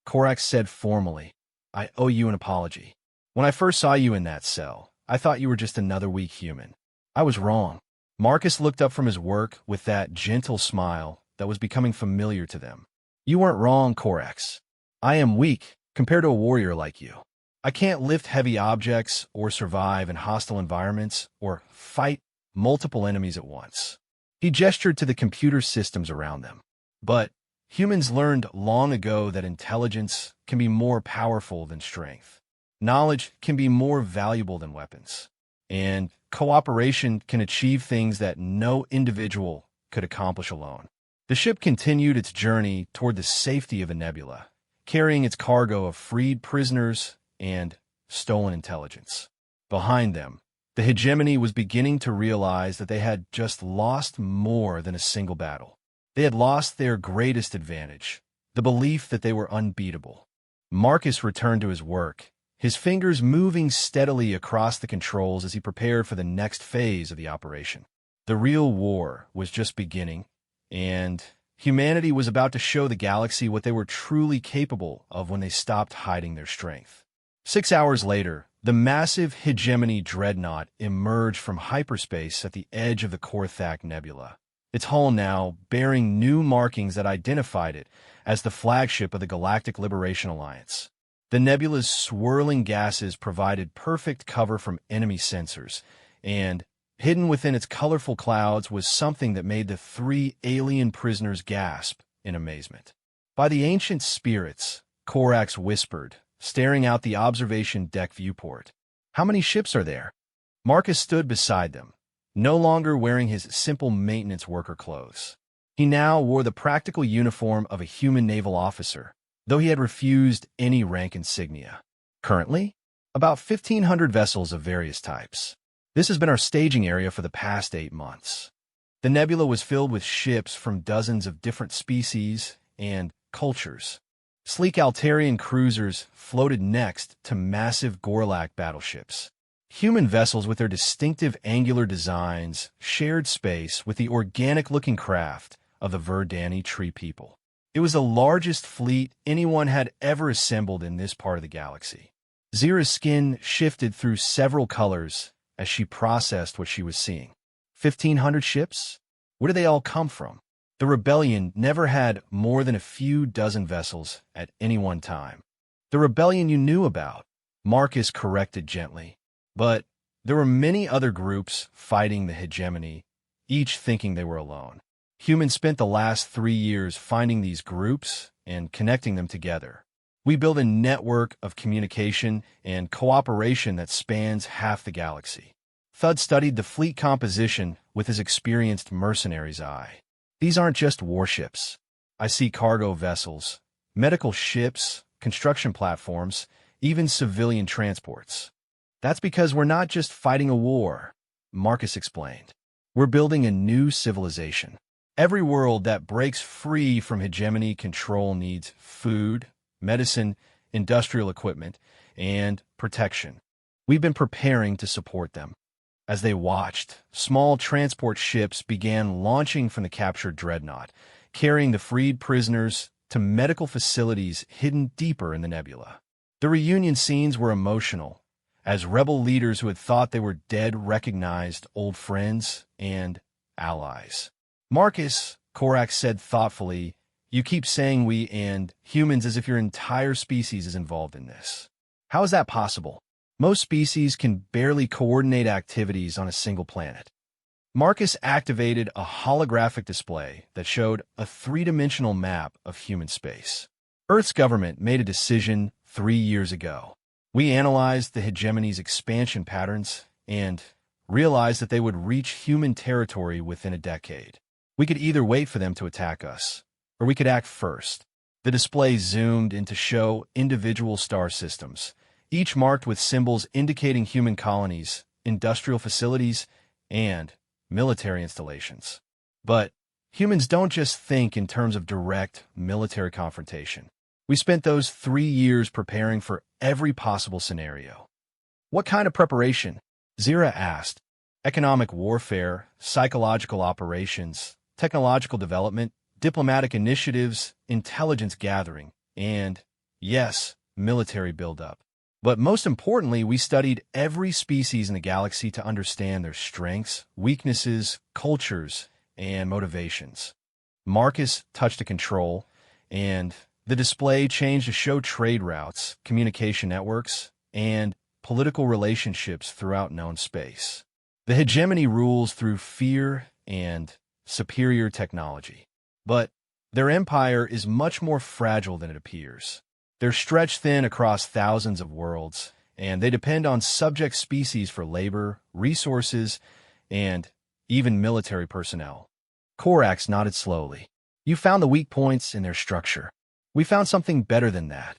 Korax said formally, I owe you an apology. When I first saw you in that cell, I thought you were just another weak human. I was wrong. Marcus looked up from his work with that gentle smile that was becoming familiar to them. You weren't wrong, Korax. I am weak compared to a warrior like you. I can't lift heavy objects or survive in hostile environments or fight multiple enemies at once. He gestured to the computer systems around them. But humans learned long ago that intelligence can be more powerful than strength. Knowledge can be more valuable than weapons. And cooperation can achieve things that no individual could accomplish alone. The ship continued its journey toward the safety of a nebula, carrying its cargo of freed prisoners and stolen intelligence. Behind them, the hegemony was beginning to realize that they had just lost more than a single battle. They had lost their greatest advantage, the belief that they were unbeatable. Marcus returned to his work, his fingers moving steadily across the controls as he prepared for the next phase of the operation. The real war was just beginning, and humanity was about to show the galaxy what they were truly capable of when they stopped hiding their strength. 6 hours later, the massive hegemony dreadnought emerged from hyperspace at the edge of the Korthak Nebula, its hull now bearing new markings that identified it as the flagship of the Galactic Liberation Alliance. The nebula's swirling gases provided perfect cover from enemy sensors, and hidden within its colorful clouds was something that made the three alien prisoners gasp in amazement. By the ancient spirits, Korax whispered, staring out the observation deck viewport. How many ships are there? Marcus stood beside them, no longer wearing his simple maintenance worker clothes. He now wore the practical uniform of a human naval officer, though he had refused any rank insignia. Currently, about 1,500 vessels of various types. This has been our staging area for the past 8 months. The nebula was filled with ships from dozens of different species and cultures. Sleek Altarian cruisers floated next to massive Gorlak battleships. Human vessels with their distinctive angular designs shared space with the organic-looking craft of the Verdani tree people. It was the largest fleet anyone had ever assembled in this part of the galaxy. Zira's skin shifted through several colors as she processed what she was seeing. 1,500 ships? Where did they all come from? The rebellion never had more than a few dozen vessels at any one time. The rebellion you knew about, Marcus corrected gently. But there were many other groups fighting the hegemony, each thinking they were alone. Humans spent the last 3 years finding these groups and connecting them together. We built a network of communication and cooperation that spans half the galaxy. Thud studied the fleet composition with his experienced mercenary's eye. These aren't just warships. I see cargo vessels, medical ships, construction platforms, even civilian transports. That's because we're not just fighting a war, Marcus explained. We're building a new civilization. Every world that breaks free from hegemony control needs food, medicine, industrial equipment, and protection. We've been preparing to support them. As they watched, small transport ships began launching from the captured dreadnought, carrying the freed prisoners to medical facilities hidden deeper in the nebula. The reunion scenes were emotional, as rebel leaders who had thought they were dead recognized old friends and allies. Marcus, Korax said thoughtfully, you keep saying we and humans as if your entire species is involved in this. How is that possible? Most species can barely coordinate activities on a single planet. Marcus activated a holographic display that showed a three-dimensional map of human space. Earth's government made a decision 3 years ago. We analyzed the hegemony's expansion patterns and realized that they would reach human territory within a decade. We could either wait for them to attack us, or we could act first. The display zoomed in to show individual star systems, each marked with symbols indicating human colonies, industrial facilities, and military installations. But humans don't just think in terms of direct military confrontation. We spent those 3 years preparing for every possible scenario. What kind of preparation? Zira asked. Economic warfare, psychological operations, technological development, diplomatic initiatives, intelligence gathering, and, yes, military buildup. But most importantly, we studied every species in the galaxy to understand their strengths, weaknesses, cultures, and motivations. Marcus touched a control, and the display changed to show trade routes, communication networks, and political relationships throughout known space. The hegemony rules through fear and superior technology. But their empire is much more fragile than it appears. They're stretched thin across thousands of worlds, and they depend on subject species for labor, resources, and even military personnel. Korax nodded slowly. You found the weak points in their structure. We found something better than that,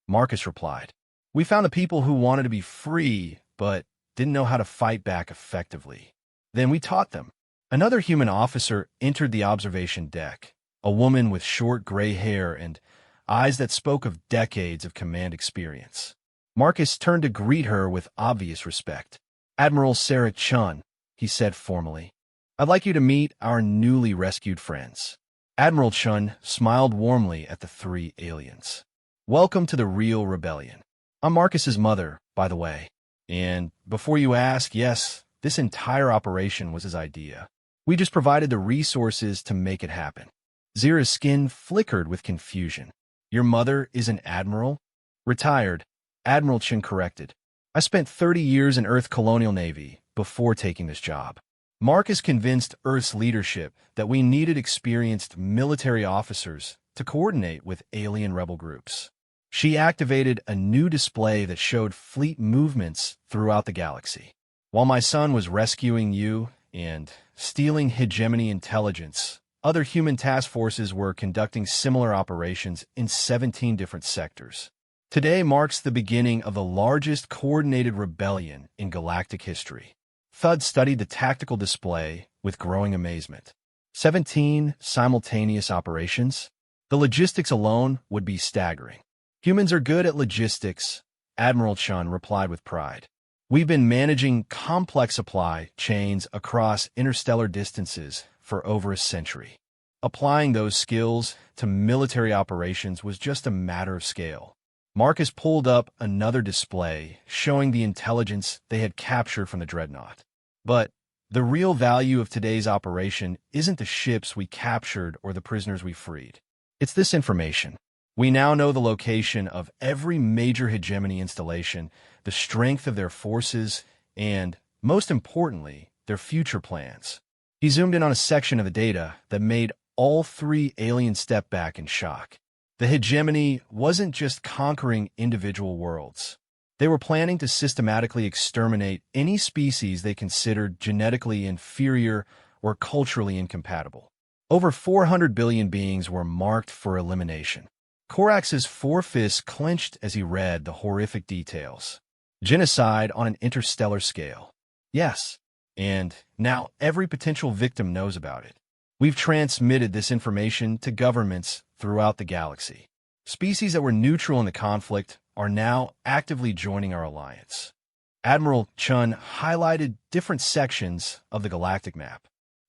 Marcus replied. We found the people who wanted to be free, but didn't know how to fight back effectively. Then we taught them. Another human officer entered the observation deck, a woman with short gray hair and eyes that spoke of decades of command experience. Marcus turned to greet her with obvious respect. Admiral Sarah Chun, he said formally. I'd like you to meet our newly rescued friends. Admiral Chun smiled warmly at the 3 aliens. Welcome to the real rebellion. I'm Marcus's mother, by the way. And before you ask, yes, this entire operation was his idea. We just provided the resources to make it happen. Zira's skin flickered with confusion. Your mother is an admiral? Retired, Admiral Chin corrected. I spent 30 years in Earth Colonial Navy before taking this job. Marcus convinced Earth's leadership that we needed experienced military officers to coordinate with alien rebel groups. She activated a new display that showed fleet movements throughout the galaxy. While my son was rescuing you and stealing hegemony intelligence, other human task forces were conducting similar operations in 17 different sectors. Today marks the beginning of the largest coordinated rebellion in galactic history. Thud studied the tactical display with growing amazement. 17 simultaneous operations? The logistics alone would be staggering. Humans are good at logistics, Admiral Chun replied with pride. We've been managing complex supply chains across interstellar distances for over a century. Applying those skills to military operations was just a matter of scale. Marcus pulled up another display showing the intelligence they had captured from the Dreadnought. But the real value of today's operation isn't the ships we captured or the prisoners we freed. It's this information. We now know the location of every major hegemony installation, the strength of their forces, and, most importantly, their future plans. He zoomed in on a section of the data that made all 3 aliens step back in shock. The hegemony wasn't just conquering individual worlds. They were planning to systematically exterminate any species they considered genetically inferior or culturally incompatible. Over 400 billion beings were marked for elimination. Korax's 4 fists clenched as he read the horrific details. Genocide on an interstellar scale. Yes, and now every potential victim knows about it. We've transmitted this information to governments throughout the galaxy. Species that were neutral in the conflict are now actively joining our alliance. Admiral Chun highlighted different sections of the galactic map.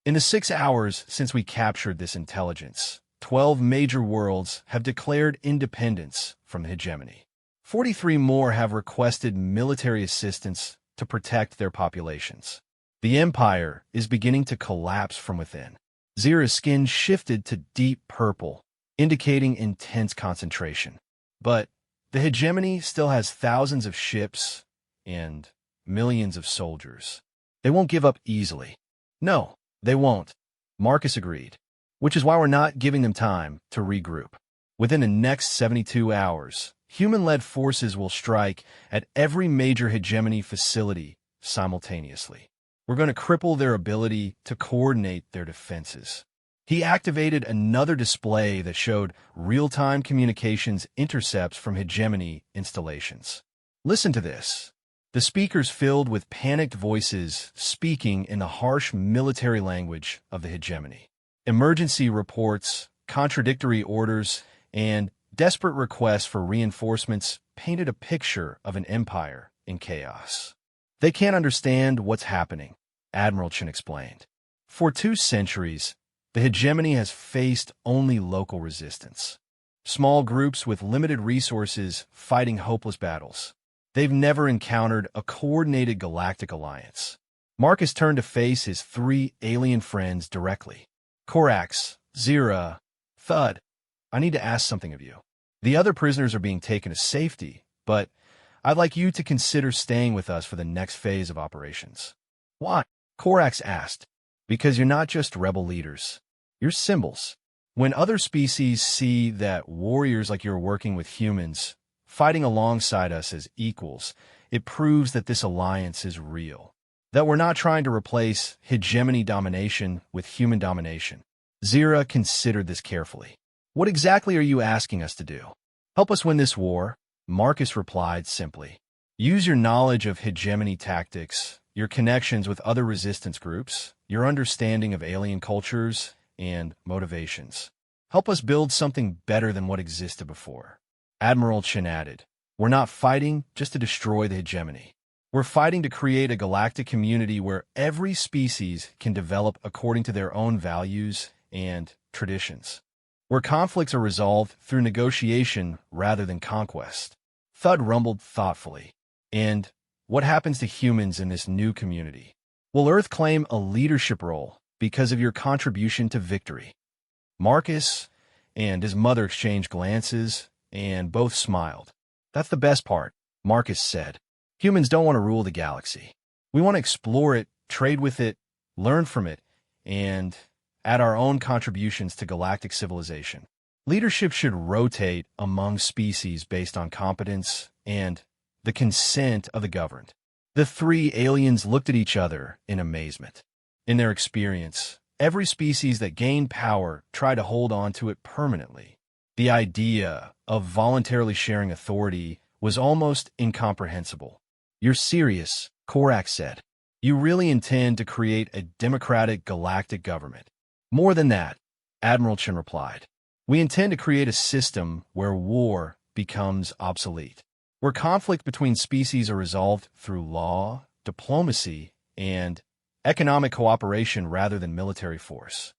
In the 6 hours since we captured this intelligence, 12 major worlds have declared independence from the hegemony. 43 more have requested military assistance to protect their populations. The empire is beginning to collapse from within. Zira's skin shifted to deep purple, indicating intense concentration. But the hegemony still has thousands of ships and millions of soldiers. They won't give up easily. No, they won't, Marcus agreed, which is why we're not giving them time to regroup. Within the next 72 hours, Human-led forces will strike at every major hegemony facility simultaneously. We're going to cripple their ability to coordinate their defenses. He activated another display that showed real-time communications intercepts from hegemony installations. Listen to this. The speakers filled with panicked voices speaking in the harsh military language of the hegemony. Emergency reports, contradictory orders, and desperate requests for reinforcements painted a picture of an empire in chaos. They can't understand what's happening, Admiral Chen explained. For 2 centuries, the hegemony has faced only local resistance. Small groups with limited resources fighting hopeless battles. They've never encountered a coordinated galactic alliance. Marcus turned to face his 3 alien friends directly. Korax, Zira, Thud, I need to ask something of you. The other prisoners are being taken to safety, but I'd like you to consider staying with us for the next phase of operations. Why? Korax asked. Because you're not just rebel leaders. You're symbols. When other species see that warriors like you are working with humans, fighting alongside us as equals, it proves that this alliance is real. That we're not trying to replace hegemony domination with human domination. Zira considered this carefully. What exactly are you asking us to do? Help us win this war, Marcus replied simply. Use your knowledge of hegemony tactics, your connections with other resistance groups, your understanding of alien cultures and motivations. Help us build something better than what existed before. Admiral Chen added, we're not fighting just to destroy the hegemony. We're fighting to create a galactic community where every species can develop according to their own values and traditions. Where conflicts are resolved through negotiation rather than conquest. Thud rumbled thoughtfully. And what happens to humans in this new community? Will Earth claim a leadership role because of your contribution to victory? Marcus and his mother exchanged glances, and both smiled. That's the best part, Marcus said. Humans don't want to rule the galaxy. We want to explore it, trade with it, learn from it, and add our own contributions to galactic civilization. Leadership should rotate among species based on competence and the consent of the governed. The 3 aliens looked at each other in amazement. In their experience, every species that gained power tried to hold on to it permanently. The idea of voluntarily sharing authority was almost incomprehensible. You're serious, Korax said. You really intend to create a democratic galactic government. More than that, Admiral Chen replied. We intend to create a system where war becomes obsolete, where conflict between species are resolved through law, diplomacy, and economic cooperation rather than military force.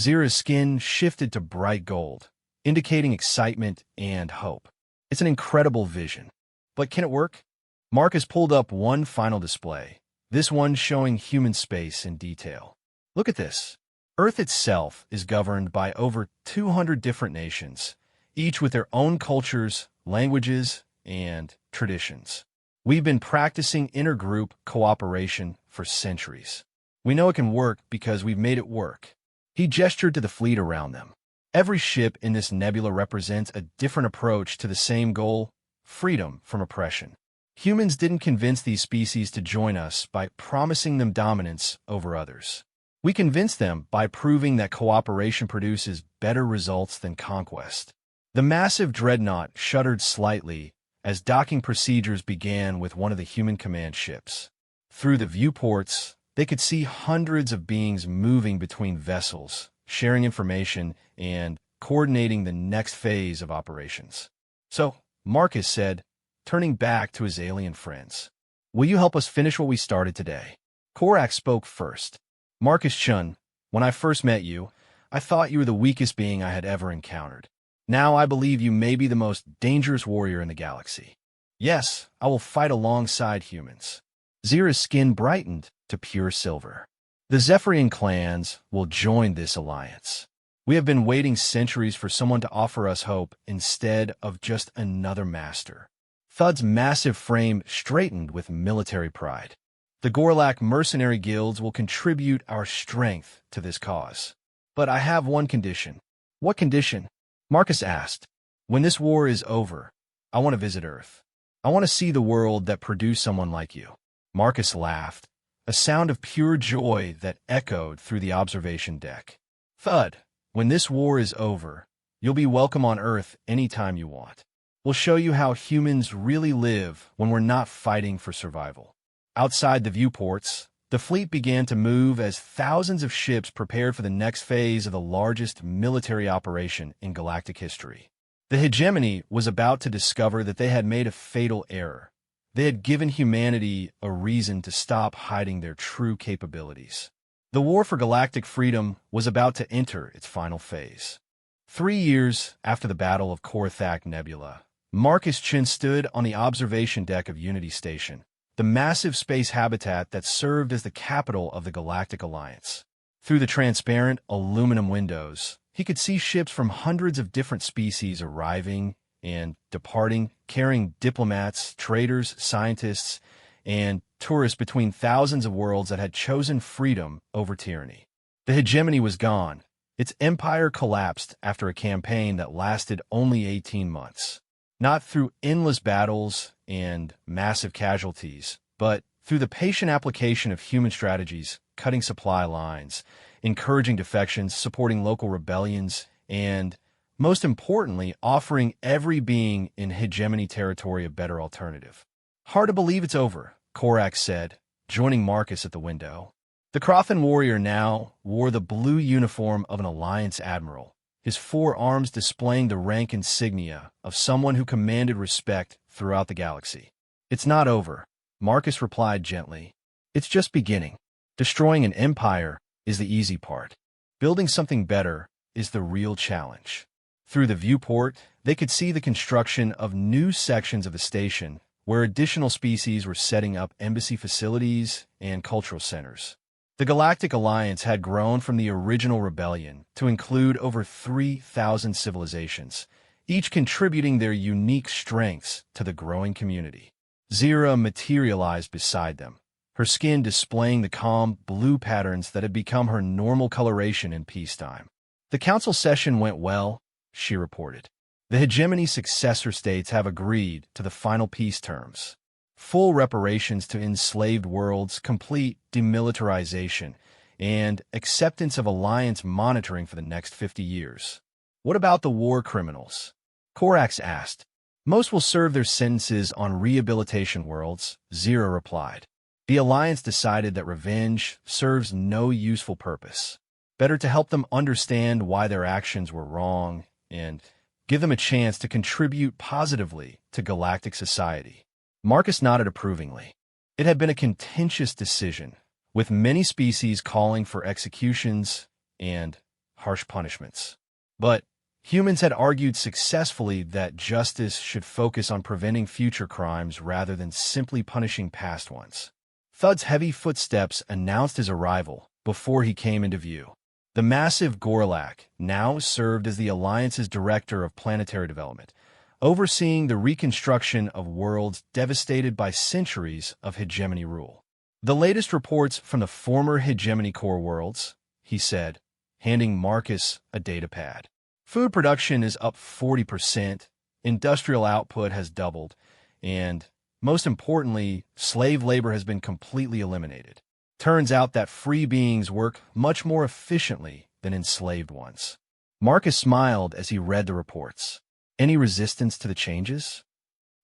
Zira's skin shifted to bright gold, indicating excitement and hope. It's an incredible vision. But can it work? Marcus pulled up one final display, this one showing human space in detail. Look at this. Earth itself is governed by over 200 different nations, each with their own cultures, languages, and traditions. We've been practicing intergroup cooperation for centuries. We know it can work because we've made it work. He gestured to the fleet around them. Every ship in this nebula represents a different approach to the same goal, freedom from oppression. Humans didn't convince these species to join us by promising them dominance over others. We convinced them by proving that cooperation produces better results than conquest. The massive dreadnought shuddered slightly as docking procedures began with one of the human command ships. Through the viewports, they could see hundreds of beings moving between vessels, sharing information, and coordinating the next phase of operations. So, Marcus said, turning back to his alien friends, will you help us finish what we started today? Korax spoke first. Marcus Chun, when I first met you, I thought you were the weakest being I had ever encountered. Now I believe you may be the most dangerous warrior in the galaxy. Yes, I will fight alongside humans. Zira's skin brightened to pure silver. The Zephyrian clans will join this alliance. We have been waiting centuries for someone to offer us hope instead of just another master. Thud's massive frame straightened with military pride. The Gorlak mercenary guilds will contribute our strength to this cause. But I have one condition. What condition? Marcus asked. When this war is over, I want to visit Earth. I want to see the world that produced someone like you." Marcus laughed, a sound of pure joy that echoed through the observation deck. "Thud, when this war is over, you'll be welcome on Earth anytime you want. We'll show you how humans really live when we're not fighting for survival." Outside the viewports, the fleet began to move as thousands of ships prepared for the next phase of the largest military operation in galactic history. The hegemony was about to discover that they had made a fatal error. They had given humanity a reason to stop hiding their true capabilities. The war for galactic freedom was about to enter its final phase. 3 years after the Battle of Korthak Nebula, Marcus Chin stood on the observation deck of Unity Station, the massive space habitat that served as the capital of the Galactic Alliance. Through the transparent aluminum windows, he could see ships from hundreds of different species arriving and departing, carrying diplomats, traders, scientists, and tourists between thousands of worlds that had chosen freedom over tyranny. The hegemony was gone. Its empire collapsed after a campaign that lasted only 18 months. Not through endless battles and massive casualties, but through the patient application of human strategies, cutting supply lines, encouraging defections, supporting local rebellions, and, most importantly, offering every being in hegemony territory a better alternative. "Hard to believe it's over," Korak said, joining Marcus at the window. The Crothan warrior now wore the blue uniform of an Alliance admiral, his 4 arms displaying the rank insignia of someone who commanded respect throughout the galaxy. "It's not over," Marcus replied gently. "It's just beginning. Destroying an empire is the easy part. Building something better is the real challenge." Through the viewport, they could see the construction of new sections of the station, where additional species were setting up embassy facilities and cultural centers. The Galactic Alliance had grown from the original rebellion to include over 3,000 civilizations, each contributing their unique strengths to the growing community. Zira materialized beside them, her skin displaying the calm blue patterns that had become her normal coloration in peacetime. "The council session went well," she reported. "The hegemony successor states have agreed to the final peace terms. Full reparations to enslaved worlds, complete demilitarization, and acceptance of Alliance monitoring for the next 50 years. What about the war criminals?" Korax asked. "Most will serve their sentences on rehabilitation worlds," Zira replied. "The Alliance decided that revenge serves no useful purpose. Better to help them understand why their actions were wrong and give them a chance to contribute positively to galactic society." Marcus nodded approvingly. It had been a contentious decision, with many species calling for executions and harsh punishments. But humans had argued successfully that justice should focus on preventing future crimes rather than simply punishing past ones. Thud's heavy footsteps announced his arrival before he came into view. The massive Gorlak now served as the Alliance's Director of Planetary Development, overseeing the reconstruction of worlds devastated by centuries of hegemony rule. "The latest reports from the former hegemony core worlds," he said, handing Marcus a datapad. "Food production is up 40%, industrial output has doubled, and, most importantly, slave labor has been completely eliminated. Turns out that free beings work much more efficiently than enslaved ones." Marcus smiled as he read the reports. "Any resistance to the changes?"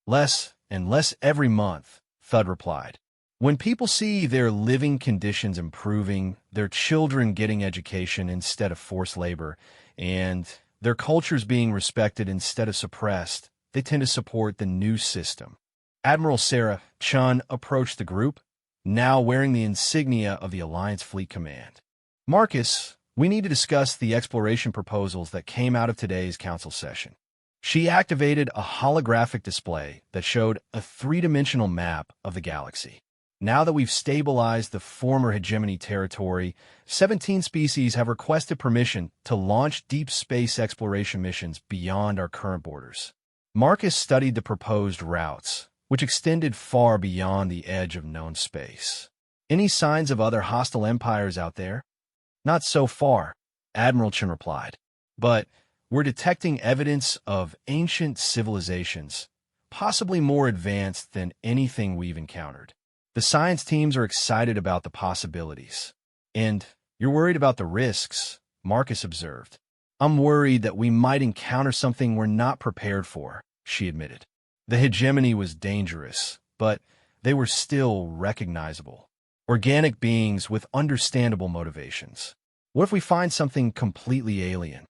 "Less and less every month," Thud replied. "When people see their living conditions improving, their children getting education instead of forced labor, and their cultures being respected instead of suppressed, they tend to support the new system." Admiral Sarah Chun approached the group, now wearing the insignia of the Alliance Fleet Command. "Marcus, we need to discuss the exploration proposals that came out of today's council session." She activated a holographic display that showed a 3-dimensional map of the galaxy. "Now that we've stabilized the former hegemony territory, 17 species have requested permission to launch deep space exploration missions beyond our current borders." Marcus studied the proposed routes, which extended far beyond the edge of known space. "Any signs of other hostile empires out there?" "Not so far," Admiral Chen replied. "But we're detecting evidence of ancient civilizations, possibly more advanced than anything we've encountered. The science teams are excited about the possibilities. And you're worried about the risks, Marcus observed. I'm worried that we might encounter something we're not prepared for, she admitted. The hegemony was dangerous, but they were still recognizable. Organic beings with understandable motivations. What if we find something completely alien?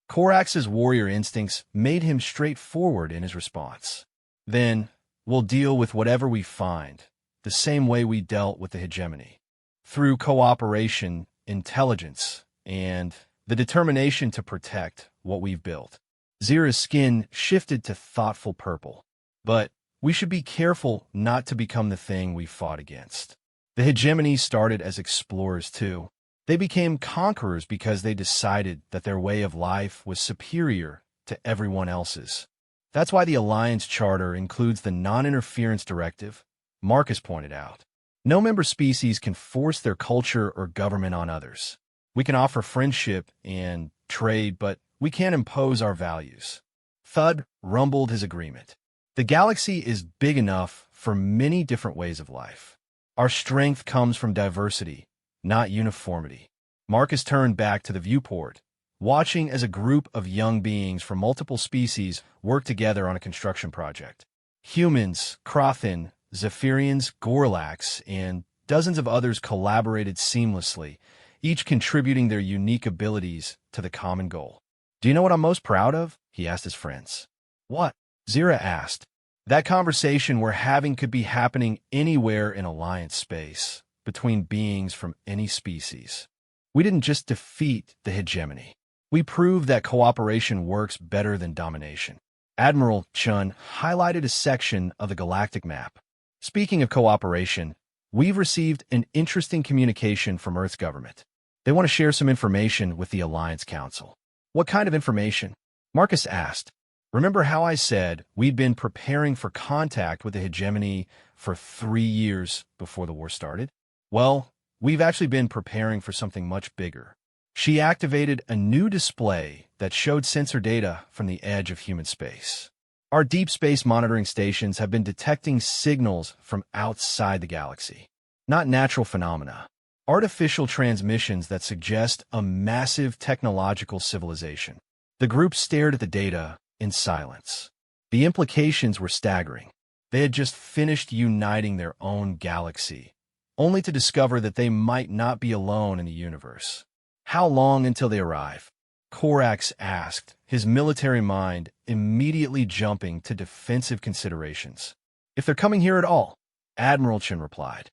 Korax's warrior instincts made him straightforward in his response. Then, we'll deal with whatever we find, the same way we dealt with the hegemony. Through cooperation, intelligence, and the determination to protect what we've built. Zira's skin shifted to thoughtful purple. But we should be careful not to become the thing we fought against. The hegemony started as explorers too. They became conquerors because they decided that their way of life was superior to everyone else's. That's why the Alliance Charter includes the non-interference directive, Marcus pointed out. No member species can force their culture or government on others. We can offer friendship and trade, but we can't impose our values. Thud rumbled his agreement. The galaxy is big enough for many different ways of life. Our strength comes from diversity, not uniformity. Marcus turned back to the viewport, watching as a group of young beings from multiple species worked together on a construction project. Humans, Krothin, Zephyrians, Gorlax, and dozens of others collaborated seamlessly, each contributing their unique abilities to the common goal. Do you know what I'm most proud of? He asked his friends. What? Zira asked. That conversation we're having could be happening anywhere in Alliance space, between beings from any species. We didn't just defeat the hegemony. We proved that cooperation works better than domination. Admiral Chun highlighted a section of the galactic map. Speaking of cooperation, we've received an interesting communication from Earth's government. They want to share some information with the Alliance Council. What kind of information? Marcus asked. Remember how I said we'd been preparing for contact with the hegemony for 3 years before the war started? Well, we've actually been preparing for something much bigger. She activated a new display that showed sensor data from the edge of human space. Our deep space monitoring stations have been detecting signals from outside the galaxy. Not natural phenomena. Artificial transmissions that suggest a massive technological civilization. The group stared at the data in silence. The implications were staggering. They had just finished uniting their own galaxy, only to discover that they might not be alone in the universe. How long until they arrive? Korax asked, his military mind immediately jumping to defensive considerations. If they're coming here at all, Admiral Chen replied.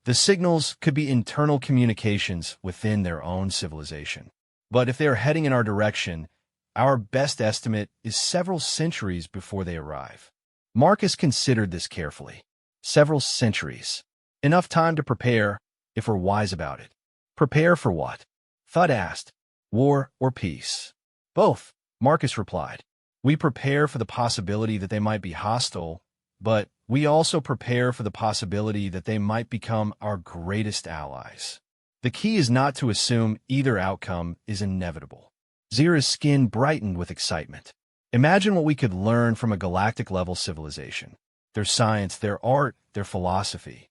The signals could be internal communications within their own civilization. But if they are heading in our direction, our best estimate is several centuries before they arrive. Marcus considered this carefully. Several centuries. Enough time to prepare, if we're wise about it. Prepare for what? Thud asked. War or peace? Both, Marcus replied. We prepare for the possibility that they might be hostile, but we also prepare for the possibility that they might become our greatest allies. The key is not to assume either outcome is inevitable. Zira's skin brightened with excitement. Imagine what we could learn from a galactic-level civilization. Their science, their art, their philosophy.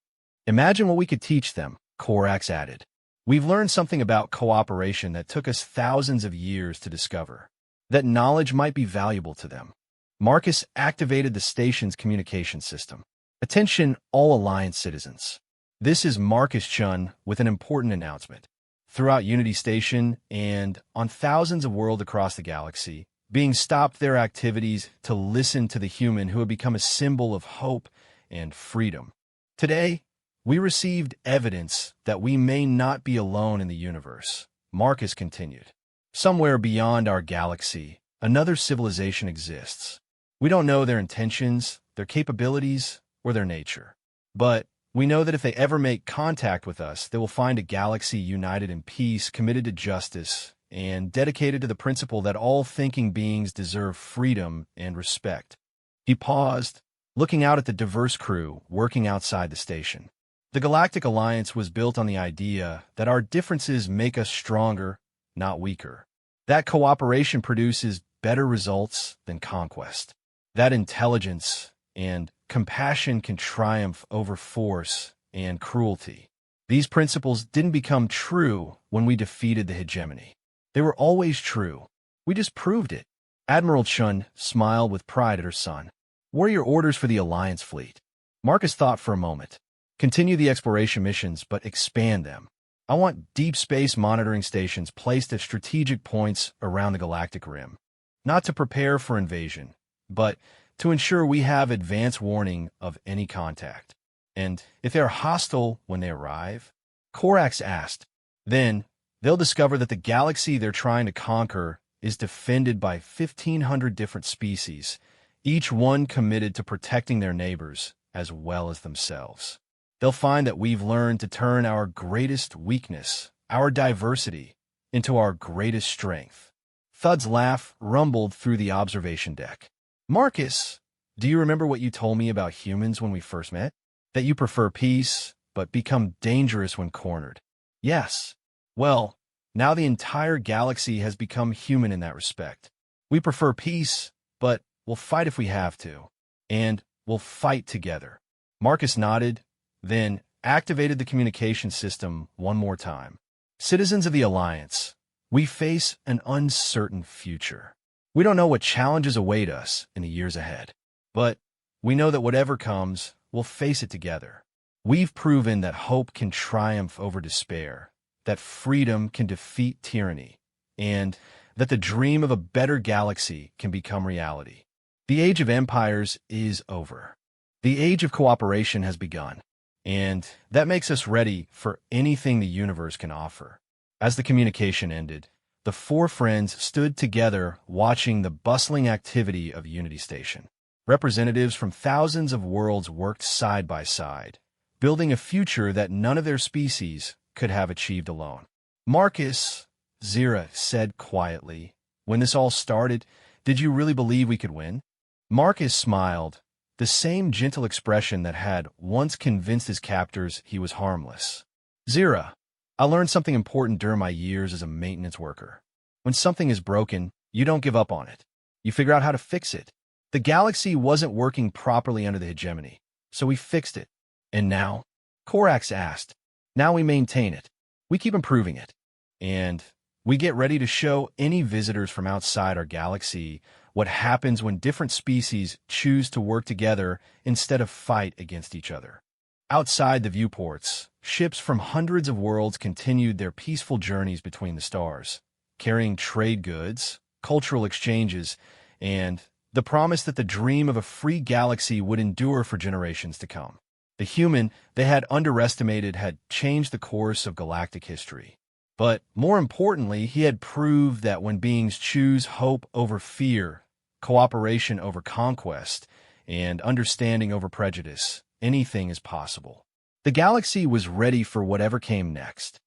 Imagine what we could teach them, Korax added. We've learned something about cooperation that took us thousands of years to discover. That knowledge might be valuable to them. Marcus activated the station's communication system. Attention, all Alliance citizens. This is Marcus Chun with an important announcement. Throughout Unity Station and on thousands of worlds across the galaxy, being stopped their activities to listen to the human who had become a symbol of hope and freedom. Today, we received evidence that we may not be alone in the universe, Marcus continued. Somewhere beyond our galaxy, another civilization exists. We don't know their intentions, their capabilities, or their nature. But we know that if they ever make contact with us, they will find a galaxy united in peace, committed to justice, and dedicated to the principle that all thinking beings deserve freedom and respect. He paused, looking out at the diverse crew working outside the station. The Galactic Alliance was built on the idea that our differences make us stronger, not weaker. That cooperation produces better results than conquest. That intelligence and compassion can triumph over force and cruelty. These principles didn't become true when we defeated the hegemony. They were always true. We just proved it. Admiral Chun smiled with pride at her son. What are your orders for the Alliance fleet? Marcus thought for a moment. Continue the exploration missions, but expand them. I want deep space monitoring stations placed at strategic points around the galactic rim. Not to prepare for invasion, but to ensure we have advance warning of any contact. And if they are hostile when they arrive? Korax asked. Then they'll discover that the galaxy they're trying to conquer is defended by 1,500 different species, each one committed to protecting their neighbors as well as themselves. They'll find that we've learned to turn our greatest weakness, our diversity, into our greatest strength. Thud's laugh rumbled through the observation deck. Marcus, do you remember what you told me about humans when we first met? That you prefer peace, but become dangerous when cornered. Yes. Well, now the entire galaxy has become human in that respect. We prefer peace, but we'll fight if we have to. And we'll fight together. Marcus nodded, then activated the communication system one more time. Citizens of the Alliance, we face an uncertain future. We don't know what challenges await us in the years ahead. But we know that whatever comes, we'll face it together. We've proven that hope can triumph over despair, that freedom can defeat tyranny, and that the dream of a better galaxy can become reality. The age of empires is over. The age of cooperation has begun, and that makes us ready for anything the universe can offer. As the communication ended, the four friends stood together watching the bustling activity of Unity Station. Representatives from thousands of worlds worked side by side, building a future that none of their species could have achieved alone. Marcus, Zira said quietly, when this all started, did you really believe we could win? Marcus smiled, the same gentle expression that had once convinced his captors he was harmless. Zira, I learned something important during my years as a maintenance worker. When something is broken, you don't give up on it. You figure out how to fix it. The galaxy wasn't working properly under the hegemony, so we fixed it. And now? Korax asked. Now we maintain it. We keep improving it. And we get ready to show any visitors from outside our galaxy what happens when different species choose to work together instead of fight against each other. Outside the viewports, ships from hundreds of worlds continued their peaceful journeys between the stars, carrying trade goods, cultural exchanges, and the promise that the dream of a free galaxy would endure for generations to come. The human they had underestimated had changed the course of galactic history. But more importantly, he had proved that when beings choose hope over fear, cooperation over conquest, and understanding over prejudice, anything is possible. The galaxy was ready for whatever came next.